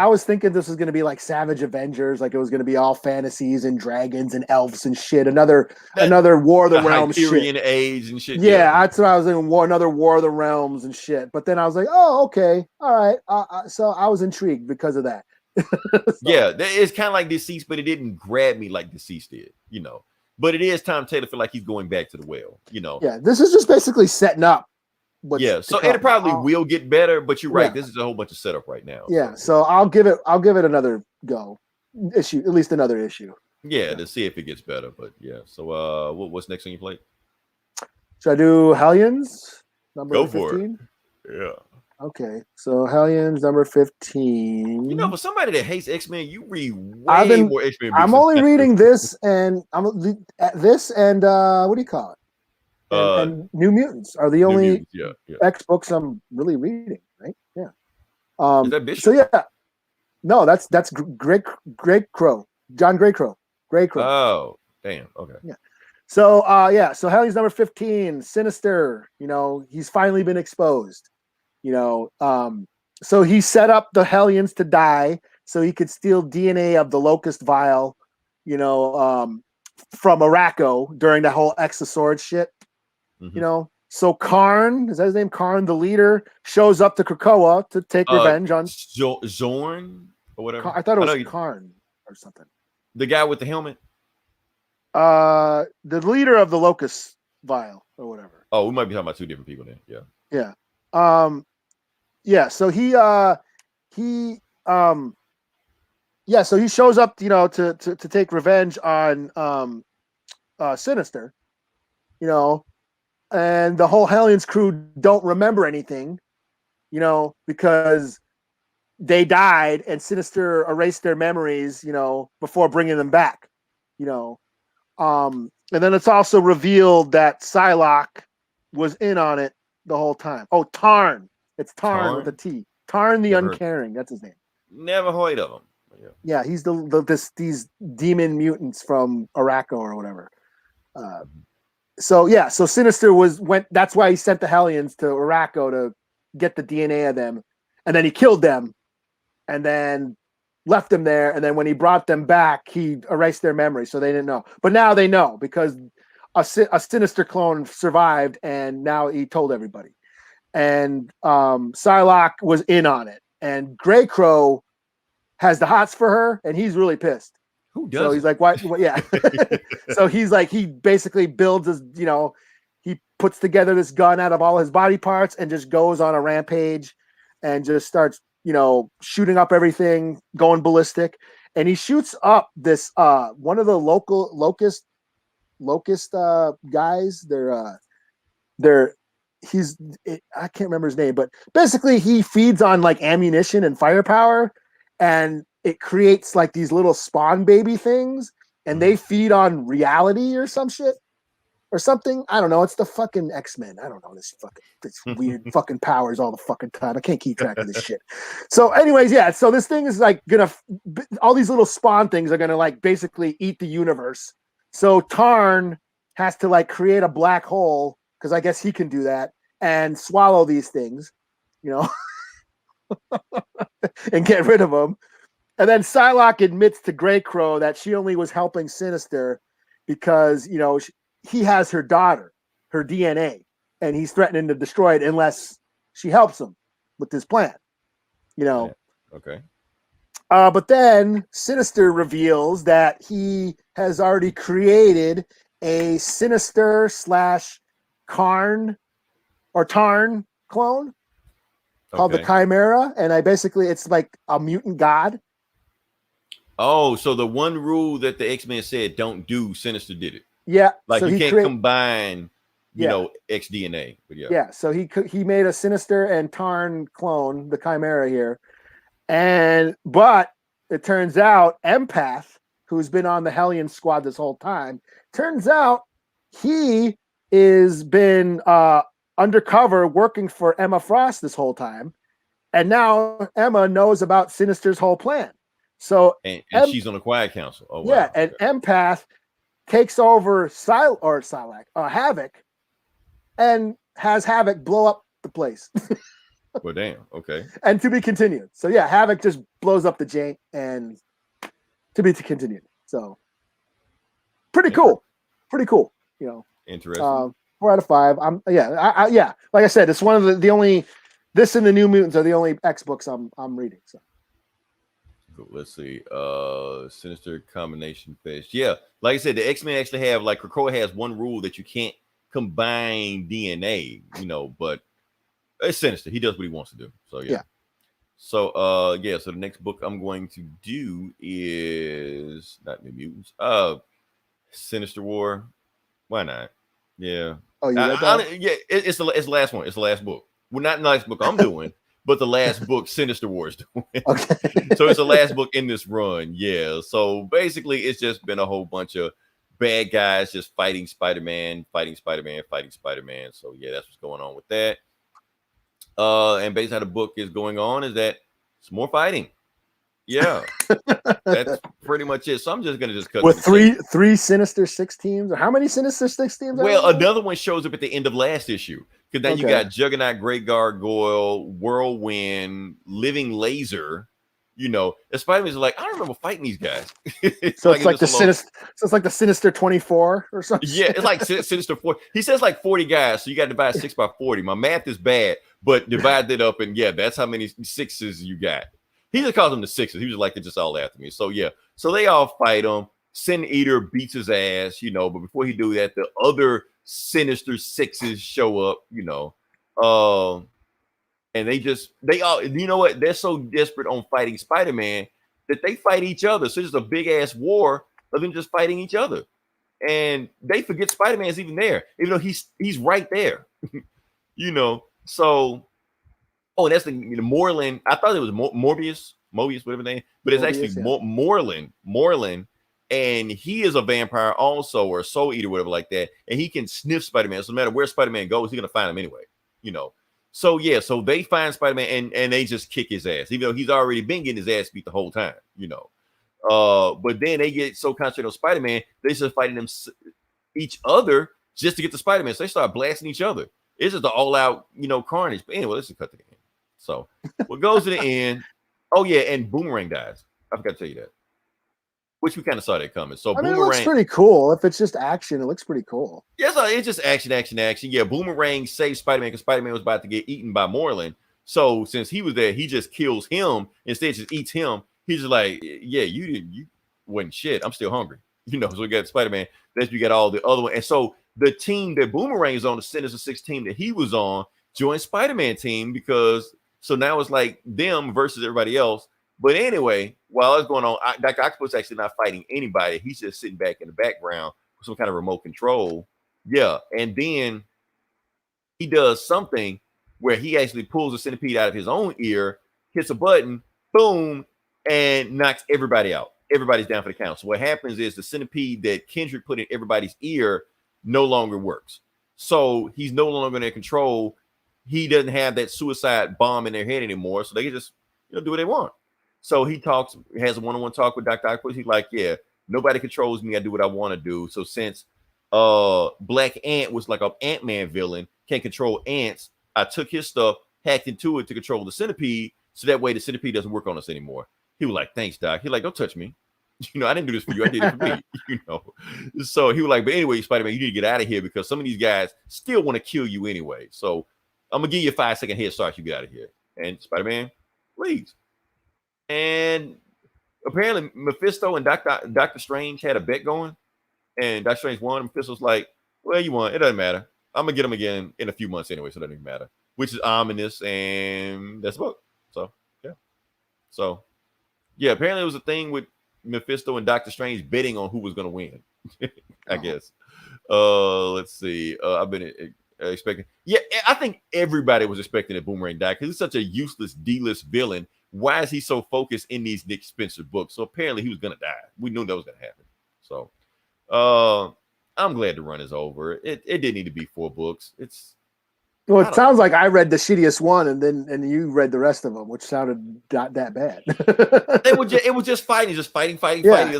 was thinking this was going to be like Savage Avengers, like it was going to be all fantasies and dragons and elves and shit. Another War of the Realms Hyperion shit. Age and shit. Yeah, that's what I was thinking. Another War of the Realms and shit. But then I was like, oh, okay, all right. So I was intrigued because of that. Yeah, it's kind of like Deceased, but it didn't grab me like Deceased did, But it is Tom Taylor feel like he's going back to the well, Yeah, this is just basically setting up. So it probably will get better, but you're right. Yeah. This is a whole bunch of setup right now. Yeah, so I'll give it another go. At least another issue. Yeah, to see if it gets better. But yeah. So what's next on your plate? Should I do Hellions number Go 15? For it. Yeah. Okay, so Hellions number 15. For somebody that hates X-Men, you read way more X-Men. I'm only reading this and what do you call it? And New Mutants are the only X books I'm really reading, right? Yeah. Is that Bishop? So yeah, no, that's Grey Crow, John Grey Crow. Oh, damn. Okay. Yeah. So so Hellions number 15, Sinister. He's finally been exposed. So he set up the Hellions to die so he could steal DNA of the Locust Vial. from Arakko during that whole X the Sword shit. You know, so Karn, is that his name? Karn, the leader, shows up to Krakoa to take revenge on Zorn or whatever. I thought it was Karn or something. The guy with the helmet. The leader of the Locust Vial or whatever. Oh, we might be talking about two different people then. Yeah. Yeah. Yeah. So so he shows up, you know, to take revenge on Sinister, you know, and the whole Hellions crew don't remember anything, you know, because they died and Sinister erased their memories, you know, before bringing them back, you know. And then it's also revealed that Psylocke was in on it the whole time. Oh, Tarn. It's Tarn with a T. Tarn the Uncaring. That's his name. Never heard of him. Yeah, he's these demon mutants from Arakko or whatever. So Sinister went. That's why he sent the Hellions to Arakko to get the DNA of them, and then he killed them, and then left them there. And then when he brought them back, he erased their memory, so they didn't know. But now they know because a Sinister clone survived, and now he told everybody. And Psylocke was in on it, and Grey Crow has the hots for her, and he's really pissed. Who does? So he's like, "What? Yeah." So he's like, he basically builds his, you know, he puts together this gun out of all his body parts and just goes on a rampage, and just starts, you know, shooting up everything, going ballistic, and he shoots up this one of the local locust guys. I can't remember his name, but basically he feeds on like ammunition and firepower, and it creates like these little spawn baby things, and they feed on reality or some shit or something. I don't know. It's the fucking X-Men. I don't know this weird fucking powers all the fucking time. I can't keep track of this shit. So anyways, yeah. So this thing is like all these little spawn things are gonna like basically eat the universe. So Tarn has to like create a black hole, because I guess he can do that, and swallow these things, you know, and get rid of them. And then Psylocke admits to Grey Crow that she only was helping Sinister because, you know, he has her daughter, her DNA, and he's threatening to destroy it unless she helps him with this plan, you know. Yeah. Okay. But then Sinister reveals that he has already created a Sinister / Karn or Tarn clone called the Chimera, and it's like a mutant god. Oh, so the one rule that the X-Men said don't do, Sinister did it. Yeah, like so you can't combine, you know, X DNA. But yeah. So he made a Sinister and Tarn clone, the Chimera here, but it turns out Empath, who's been on the Hellion squad this whole time, turns out he is been undercover working for Emma Frost this whole time, and now Emma knows about Sinister's whole plan. So and she's on the Quiet Council. Oh, wow. Yeah, and Empath takes over Havoc, and has Havoc blow up the place. Well, damn. Okay. And to be continued. So yeah, Havoc just blows up the jank, and to be continued. So pretty cool. Pretty cool. You know. Interesting. 4 out of 5. Yeah. Like I said, it's one of the only. This and the New Mutants are the only X books I'm reading. So. Cool. Let's see. Sinister Combination Fest. Yeah, like I said, the X-Men actually have, like, Krakoa has one rule that you can't combine DNA, you know, but it's Sinister. He does what he wants to do. So yeah. So so the next book I'm going to do is not New Mutants. Sinister War. Why not? Yeah. Oh, you read that? It's the last one. It's the last book. Well, not the last book I'm doing. But the last book Sinister War is doing. Okay. So it's the last book in this run. Yeah. So basically, it's just been a whole bunch of bad guys just fighting Spider-Man. So yeah, that's what's going on with that. And basically how the book is going on is that it's more fighting. Yeah. That's pretty much it. So I'm just gonna cut with three Sinister Six teams. Or how many Sinister Six teams? Well, another one shows up at the end of last issue. Because then you got Juggernaut, Great Gargoyle, Whirlwind, Living Laser, You know, and Spider-Man's like, I don't remember fighting these guys. So it's like the Sinister. So it's like the Sinister 24 or something. Yeah, it's like Sinister 4. He says like 40 guys, so you got to divide 6 by 40. My math is bad, but divide it up, and yeah, that's how many sixes you got. He just calls them the sixes. He was like, they're just all after me. So yeah, so they all fight him. Sin Eater beats his ass, you know, but before he do that, the other Sinister Sixes show up, you know. And they all, you know what? They're so desperate on fighting Spider-Man that they fight each other. So it's just a big ass war of them just fighting each other. And they forget Spider-Man's even there, even though he's right there. You know. So that's the Moreland. I thought it was Morbius, whatever name, but it's actually Moreland. And he is a vampire also, or a soul eater, whatever like that. And he can sniff Spider-Man. So no matter where Spider-Man goes, he's gonna find him anyway. You know. So yeah, so they find Spider-Man and they just kick his ass, even though he's already been getting his ass beat the whole time, you know. But then they get so concentrated on Spider-Man, they start fighting each other just to get the Spider-Man. So they start blasting each other. It's just the all-out, you know, carnage. But anyway, let's just cut to the end. So what goes to the end? Oh yeah, and Boomerang dies. I forgot to tell you that. Which we kind of saw that coming. So Boomerang, it looks pretty cool. If it's just action, it looks pretty cool. Yeah, so it's just action. Yeah, Boomerang saves Spider-Man because Spider-Man was about to get eaten by Moreland. So since he was there, he just kills him. Instead, just eats him. He's just like, yeah, you wasn't shit. I'm still hungry. You know, so we got Spider-Man. Then you got all the other one. And so the team that Boomerang is on, the Sinister Six team that he was on, joined Spider-Man team because so now it's like them versus everybody else. But anyway, while it's going on, Dr. Octopus actually not fighting anybody. He's just sitting back in the background with some kind of remote control. Yeah. And then he does something where he actually pulls a centipede out of his own ear, hits a button, boom, and knocks everybody out. Everybody's down for the count. So what happens is the centipede that Kendrick put in everybody's ear no longer works. So he's no longer in control. He doesn't have that suicide bomb in their head anymore. So they can just do what they want. So he has a one-on-one talk with Dr. Octopus. He's like, yeah, nobody controls me. I do what I want to do. So since Black Ant was like an Ant-Man villain, can't control ants, I took his stuff, hacked into it to control the centipede, so that way the centipede doesn't work on us anymore. He was like, thanks, Doc. He's like, don't touch me. You know, I didn't do this for you. I did it for me. You know. So he was like, but anyway, Spider-Man, you need to get out of here because some of these guys still want to kill you anyway. So I'm going to give you a 5-second head start. You get out of here. And Spider-Man leaves. And apparently Mephisto and Doctor Strange had a bet going, and Doctor Strange won. Mephisto's like, well, you won. It doesn't matter. I'm gonna get him again in a few months anyway, so it doesn't even matter. Which is ominous, and that's the book. So yeah. Apparently it was a thing with Mephisto and Doctor Strange betting on who was gonna win. I guess. Let's see. I've been expecting. Yeah, I think everybody was expecting that Boomerang died because he's such a useless D-list villain. Why is he so focused in these Nick Spencer books? So apparently he was gonna die. We knew that was gonna happen. So I'm glad the run is over. It didn't need to be 4 books. Well, it sounds like I read the shittiest one, and you read the rest of them, which sounded not that bad. It was just fighting. That's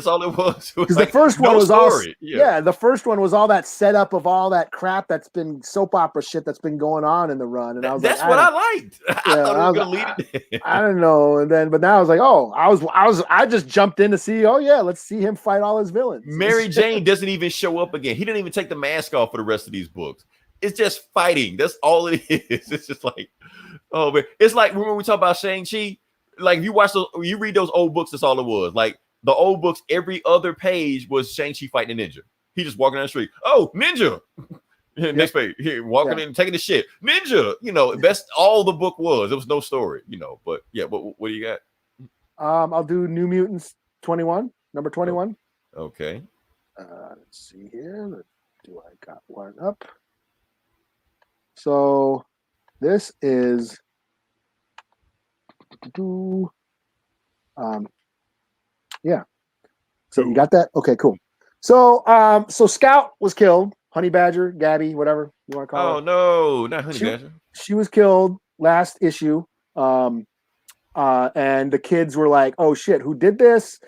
all it was. Because the first one was all the first one was all that setup of all that crap that's been soap opera shit that's been going on in the run, and I was that's what I liked. I thought it was gonna lead it. I don't know, but now I was like, I just jumped in to see. Oh yeah, let's see him fight all his villains. Mary Jane doesn't even show up again. He didn't even take the mask off for the rest of these books. It's just fighting. That's all it is. It's just like, oh man. It's like when we talk about Shang Chi. Like if you read those old books, that's all it was. Like the old books, every other page was Shang Chi fighting a ninja. He just walking down the street. Oh, ninja. Next page, here walking in, taking the shit. Ninja. You know, that's all the book was. There was no story. You know, but yeah. What do you got? I'll do New Mutants 21, number 21. Okay. Let's see here. Do I got one up? So this is yeah. So you got that? Okay, cool. So so Scout was killed, Honey Badger, Gabby, whatever you want to call her. Oh no, not Honey Badger. She was killed last issue. And the kids were like, oh shit, who did this?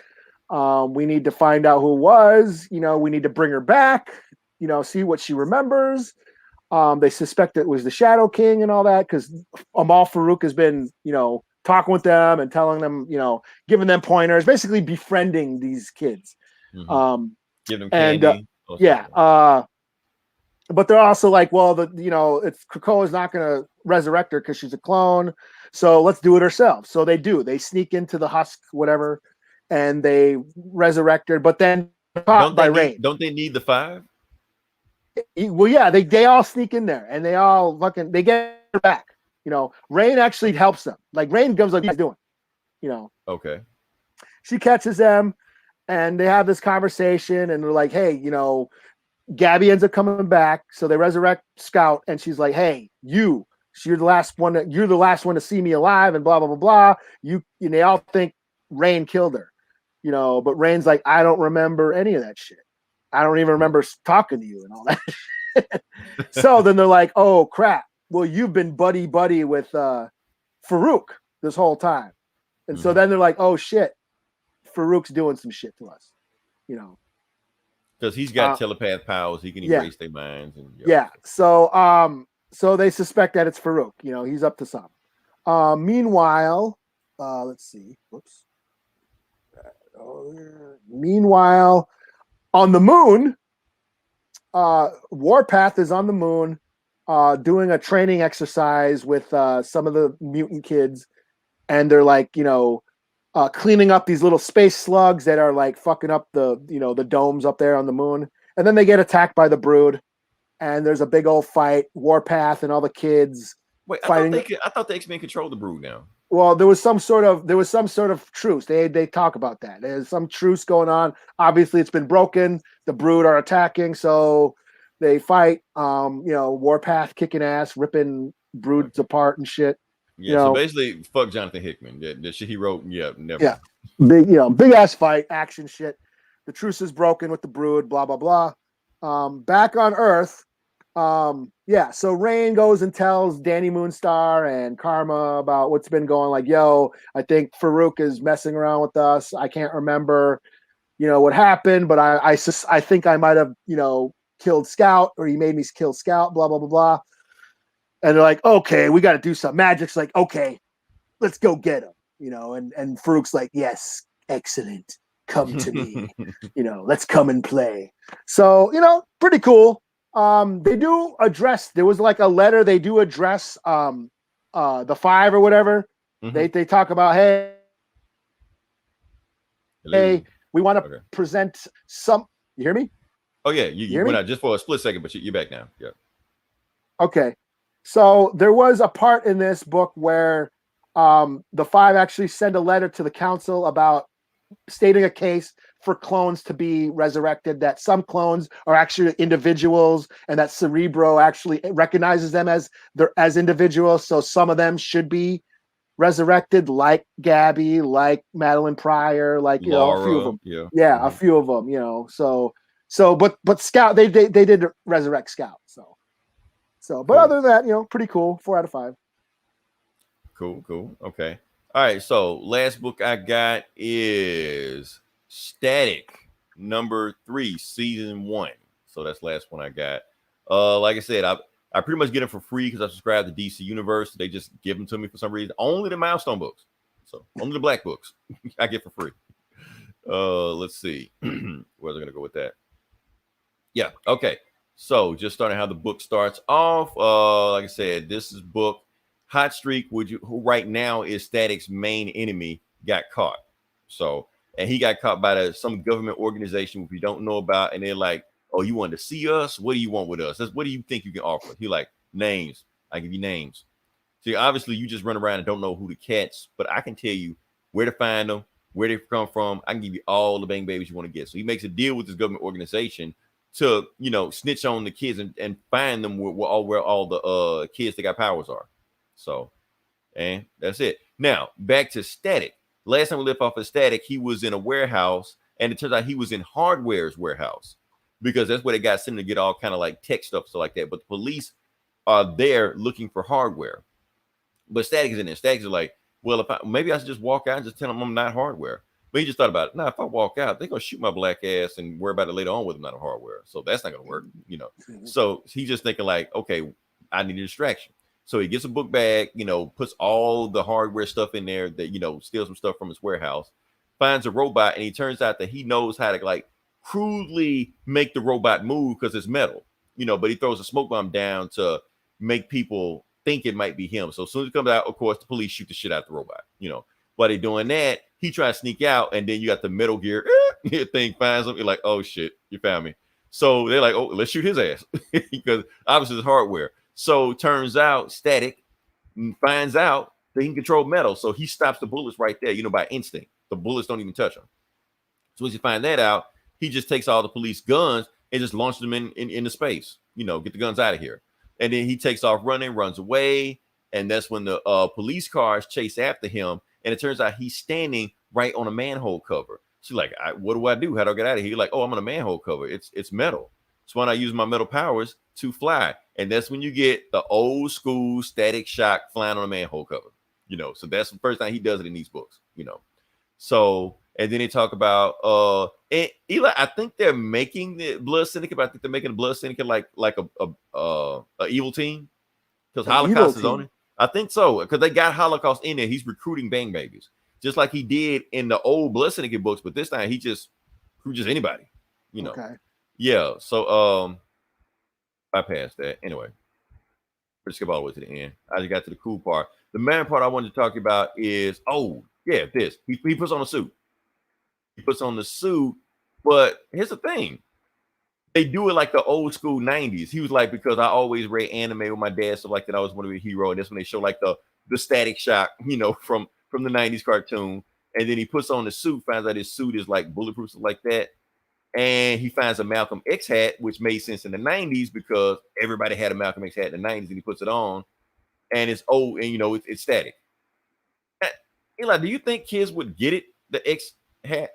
We need to find out who it was, we need to bring her back, see what she remembers. They suspect it was the Shadow King and all that because Amal Farouk has been, talking with them and telling them, giving them pointers, basically befriending these kids. Give them and candy. but they're also like, well, it's Krakoa's not going to resurrect her because she's a clone, so let's do it ourselves. So they do. They sneak into the husk, whatever, and they resurrect her. But then caught by Rain. Don't they need the 5? Well, yeah, they all sneak in there and they all they get her back. Rain actually helps them. Like Rain comes like, what are you guys doing? Okay. She catches them and they have this conversation and they're like, hey, Gabby ends up coming back. So they resurrect Scout and she's like, hey, you're the last one to see me alive and blah, blah, blah, blah. And they all think Rain killed her, but Rain's like, I don't remember any of that shit. I don't even remember talking to you and all that. So then they're like, oh crap. Well, you've been buddy with Farouk this whole time. And so then they're like, oh shit, Farouk's doing some shit to us, because he's got telepath powers. He can erase their minds. And so they suspect that it's Farouk. He's up to some. Meanwhile, let's see. Whoops. Meanwhile, on the moon, Warpath is on the moon doing a training exercise with some of the mutant kids, and they're like, cleaning up these little space slugs that are like fucking up the domes up there on the moon. And then they get attacked by the Brood, and there's a big old fight. Warpath and all the kids fighting. I thought the X-Men controlled the Brood now. Well, there was some sort of truce. They talk about that. There's some truce going on. Obviously, it's been broken. The Brood are attacking, so they fight. Warpath kicking ass, ripping Broods apart and shit. Yeah, so basically, fuck Jonathan Hickman. The shit he wrote, never. Yeah, big ass fight, action shit. The truce is broken with the Brood. Blah blah blah. Back on Earth. So Rain goes and tells Danny Moonstar and Karma about what's been going. Like, yo, I think Farouk is messing around with us. I can't remember, what happened, but I think I might have, killed Scout, or he made me kill Scout. Blah blah blah blah. And they're like, okay, we got to do something. Magic's like, okay, let's go get him. And Farouk's like, yes, excellent. Come to me. Let's come and play. So, pretty cool. They do address, there was like a letter they do address the 5 or whatever. They talk about, hey, we want to present some. You hear me? Oh yeah, you went out just for a split second, but you're back now. Yeah. Okay. So there was a part in this book where the 5 actually send a letter to the council about stating a case for clones to be resurrected, that some clones are actually individuals and that Cerebro actually recognizes them as individuals. So some of them should be resurrected, like Gabby, like Madeline Pryor, like Laura, a few of them. A few of them. So but Scout, they did resurrect Scout. So but other than that, pretty cool. 4 out of 5. Cool. Okay. All right. So last book I got is Static number 3, season 1. So that's the last one I got. Like I said, I pretty much get them for free because I subscribe to DC Universe. They just give them to me for some reason. Only the milestone books. So only the black books I get for free. Let's see. Where's I gonna go with that? Yeah, okay. So just starting how the book starts off. Like I said, this is book Hot Streak, who right now is Static's main enemy, got caught. So, and he got caught by some government organization we don't know about, and they're like, "Oh, you want to see us? What do you want with us? What do you think you can offer?" He like, names. I give you names. See, obviously you just run around and don't know who to catch, but I can tell you where to find them, where they come from. I can give you all the bang babies you want to get. So he makes a deal with this government organization to, snitch on the kids and find them where all the kids that got powers are. So, and that's it. Now back to Static. Last time we left off of Static, he was in a warehouse, and it turns out he was in Hardware's warehouse because that's where they got sent to get all kind of like tech stuff, so like that. But the police are there looking for Hardware, but Static is in there. Static is like, well, maybe I should just walk out and just tell them I'm not Hardware. But he just thought about it. Now, if I walk out, they're gonna shoot my black ass and worry about it later on with them not a Hardware. So that's not gonna work, So he's just thinking like, okay, I need a distraction. So he gets a book bag, puts all the hardware stuff in there that, steals some stuff from his warehouse, finds a robot, and he turns out that he knows how to like crudely make the robot move because it's metal, but he throws a smoke bomb down to make people think it might be him. So as soon as it comes out, of course, the police shoot the shit out of the robot, While they're doing that, he tries to sneak out, and then you got the Metal Gear thing finds him. You're like, oh shit, you found me. So they're like, oh, let's shoot his ass because obviously it's hardware. So turns out Static finds out that he can control metal. So he stops the bullets right there, by instinct. The bullets don't even touch him. So once you find that out, he just takes all the police guns and just launches them into space. Get the guns out of here. And then he takes off running, runs away. And that's when the police cars chase after him. And it turns out he's standing right on a manhole cover. She's like, what do I do? How do I get out of here? You're like, oh, I'm on a manhole cover. It's metal. So why not use my metal powers to fly? And that's when you get the old school Static Shock flying on a manhole cover. So that's the first time he does it in these books. So, and then they talk about and Eli, I think they're making the Blood Syndicate, but I think they're making the Blood Syndicate like a evil team because Holocaust is on it. I think so, because they got Holocaust in there. He's recruiting bang babies, just like he did in the old Blood Syndicate books, but this time he just recruits anybody, Okay. Yeah. So I passed that. Anyway, let's skip all the way to the end. I just got to the cool part. The main part I wanted to talk about is, this. He puts on a suit. He puts on the suit, but here's the thing. They do it like the old school 90s. He was like, because I always read anime with my dad, so like that I was one of the hero. And that's when they show like the Static Shock, from the 90s cartoon. And then he puts on the suit, finds out his suit is like bulletproof, stuff like that. And he finds a Malcolm X hat, which made sense in the 90s because everybody had a Malcolm X hat in the 90s, and he puts it on. And it's old, and it's static. Eli, do you think kids would get it, the X hat?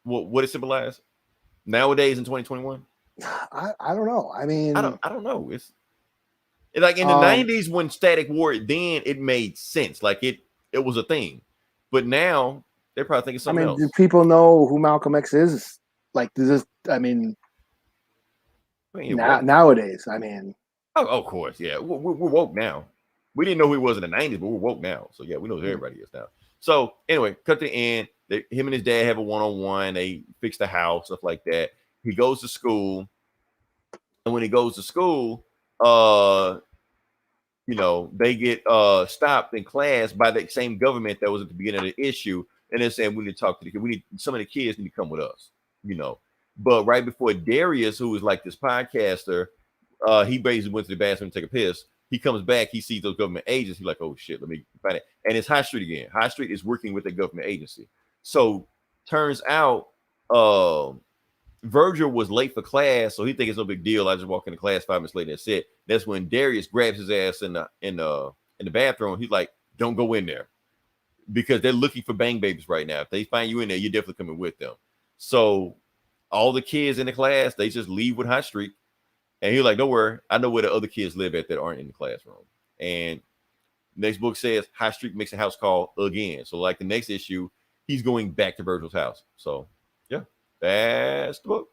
What it symbolized nowadays in 2021? I don't know. I mean, I don't know. It's like in the 90s when Static wore it, then it made sense. Like it was a thing. But now they're probably thinking something else. Do people know who Malcolm X is? Like, nowadays, Oh, of course, yeah. We're woke now. We didn't know who he was in the 90s, but we're woke now. So yeah, we know who everybody is now. So anyway, cut to the end. Him and his dad have a one-on-one. They fix the house, stuff like that. He goes to school. And when he goes to school, they get stopped in class by the same government that was at the beginning of the issue. And they're saying, we need to talk to the kids. Some of the kids need to come with us, But right before Darius, who was like this podcaster, he basically went to the bathroom to take a piss. He comes back, he sees those government agents. He's like, oh shit, let me find it. And it's High Street again. High Street is working with a government agency. So turns out Virgil was late for class, so he thinks it's no big deal. I just walk into class 5 minutes later and sit. That's when Darius grabs his ass in the bathroom. He's like, don't go in there. Because they're looking for bang babies right now. If they find you in there, you're definitely coming with them. So all the kids in the class, they just leave with High Street. And he's like, don't worry, I know where the other kids live at that aren't in the classroom. And next book says High Street makes a house call again. So like the next issue, he's going back to Virgil's house. So yeah, that's the book.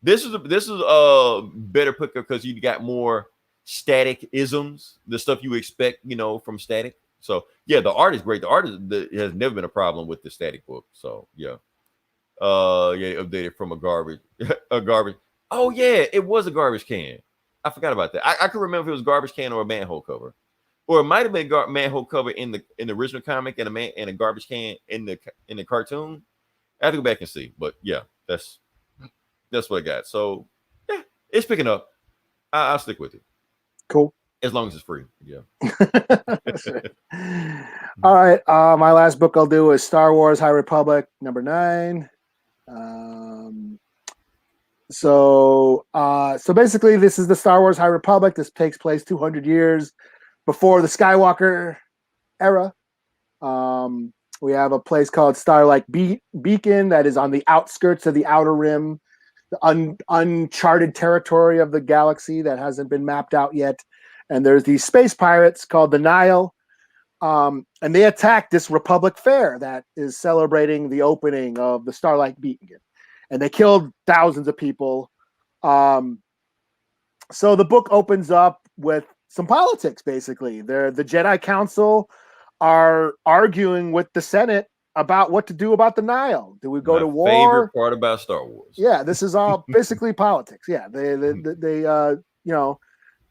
This is a better book because you got more Static isms, the stuff you expect, from Static. So yeah, the art is great. The art has never been a problem with the Static book. So yeah, updated from a garbage. Oh yeah, it was a garbage can. I forgot about that. I can remember if it was a garbage can or a manhole cover, or it might have been a manhole cover in the original comic and a garbage can in the cartoon. I have to go back and see. But yeah, that's what I got. So yeah, it's picking up. I'll stick with it. Cool. As long as it's free. Yeah. All right. My last book I'll do is Star Wars High Republic #9. So basically this is the Star Wars High Republic. This takes place 200 years before the Skywalker era. We have a place called Starlight Beacon that is on the outskirts of the Outer Rim, the uncharted territory of the galaxy that hasn't been mapped out yet. And there's these space pirates called the Nile. And they attacked this Republic fair that is celebrating the opening of the Starlight Beacon. And they killed thousands of people. So the book opens up with some politics. Basically, the Jedi Council are arguing with the Senate about what to do about the Nile. Do we go to war? Favorite part about Star Wars. Yeah, this is all basically politics. Yeah, they you know,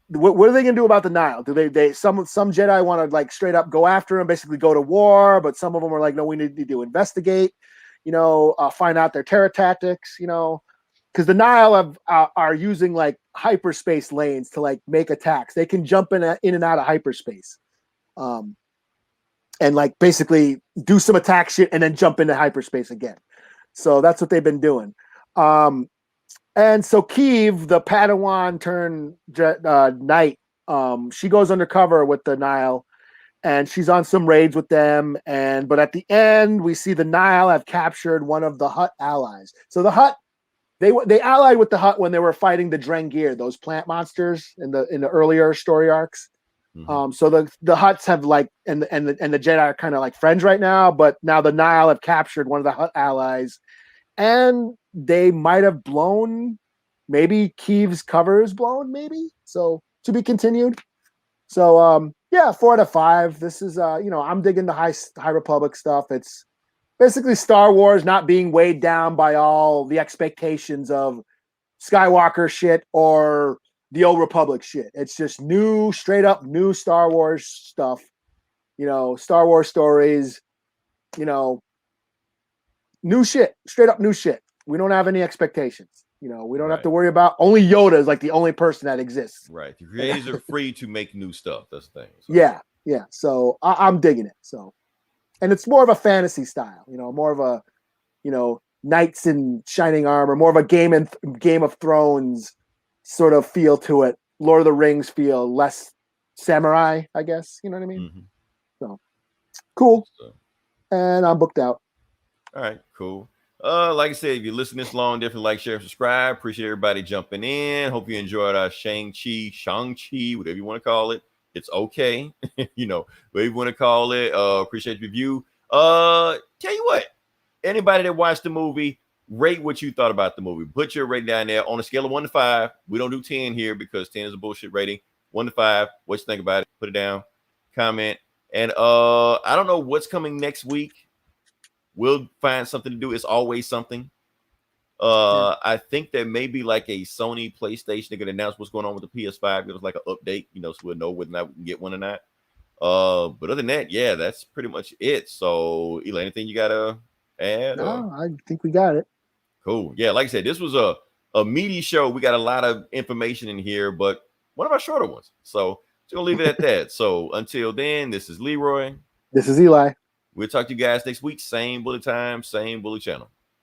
what are they going to do about the Nile? Do they some Jedi want to like straight up go after him, basically go to war, but some of them are like, no, we need to investigate, find out their terror tactics, because the Nile are using like hyperspace lanes to like make attacks. They can jump in and out of hyperspace, and like basically do some attack shit and then jump into hyperspace again. So that's what they've been doing. And so Keeve, the Padawan turned knight, she goes undercover with the Nile, and she's on some raids with them. But at the end, we see the Nile have captured one of the Hutt allies. So the Hutt, they allied with the Hutt when they were fighting the Drengir, those plant monsters in the earlier story arcs. Mm-hmm. So the Hutts have like and the Jedi are kind of like friends right now, but now the Nile have captured one of the Hutt allies. And they might have blown, maybe Keeve's cover is blown, maybe. So to be continued. So 4 out of 5. This is I'm digging the High Republic stuff. It's basically Star Wars not being weighed down by all the expectations of Skywalker shit or the Old Republic shit. It's just straight up new Star Wars stuff. Star Wars stories, new shit, straight up new shit. We don't have any expectations. We don't have to worry about. Only Yoda is like the only person that exists. Right. The creators are free to make new stuff. That's the thing. So. Yeah. So I'm digging it. So, and it's more of a fantasy style. More of a, knights in shining armor, more of a Game of Thrones sort of feel to it. Lord of the Rings feel, less samurai, I guess. You know what I mean? Mm-hmm. So cool. And I'm booked out. All right, cool. Like I said, if you listen this long, definitely like, share, subscribe. Appreciate everybody jumping in. Hope you enjoyed our Shang Chi, whatever you want to call it. It's okay. Whatever you want to call it. Appreciate the review. Tell you what, anybody that watched the movie, rate what you thought about the movie. Put your rating down there on a scale of 1 to 5. We don't do 10 here because 10 is a bullshit rating. 1 to 5. What you think about it? Put it down. Comment. And I don't know what's coming next week. We'll find something to do. It's always something. I think there may be like a Sony PlayStation. They're gonna announce what's going on with the PS5. It was like an update, so we'll know whether or not we can get one or not. But other than that, yeah, that's pretty much it. So, Eli, anything you gotta add? No, I think we got it. Cool. Yeah, like I said, this was a meaty show. We got a lot of information in here, but one of our shorter ones. So just gonna leave it at that. So until then, this is Leroy. This is Eli. We'll talk to you guys next week. Same bullet time, same bullet channel.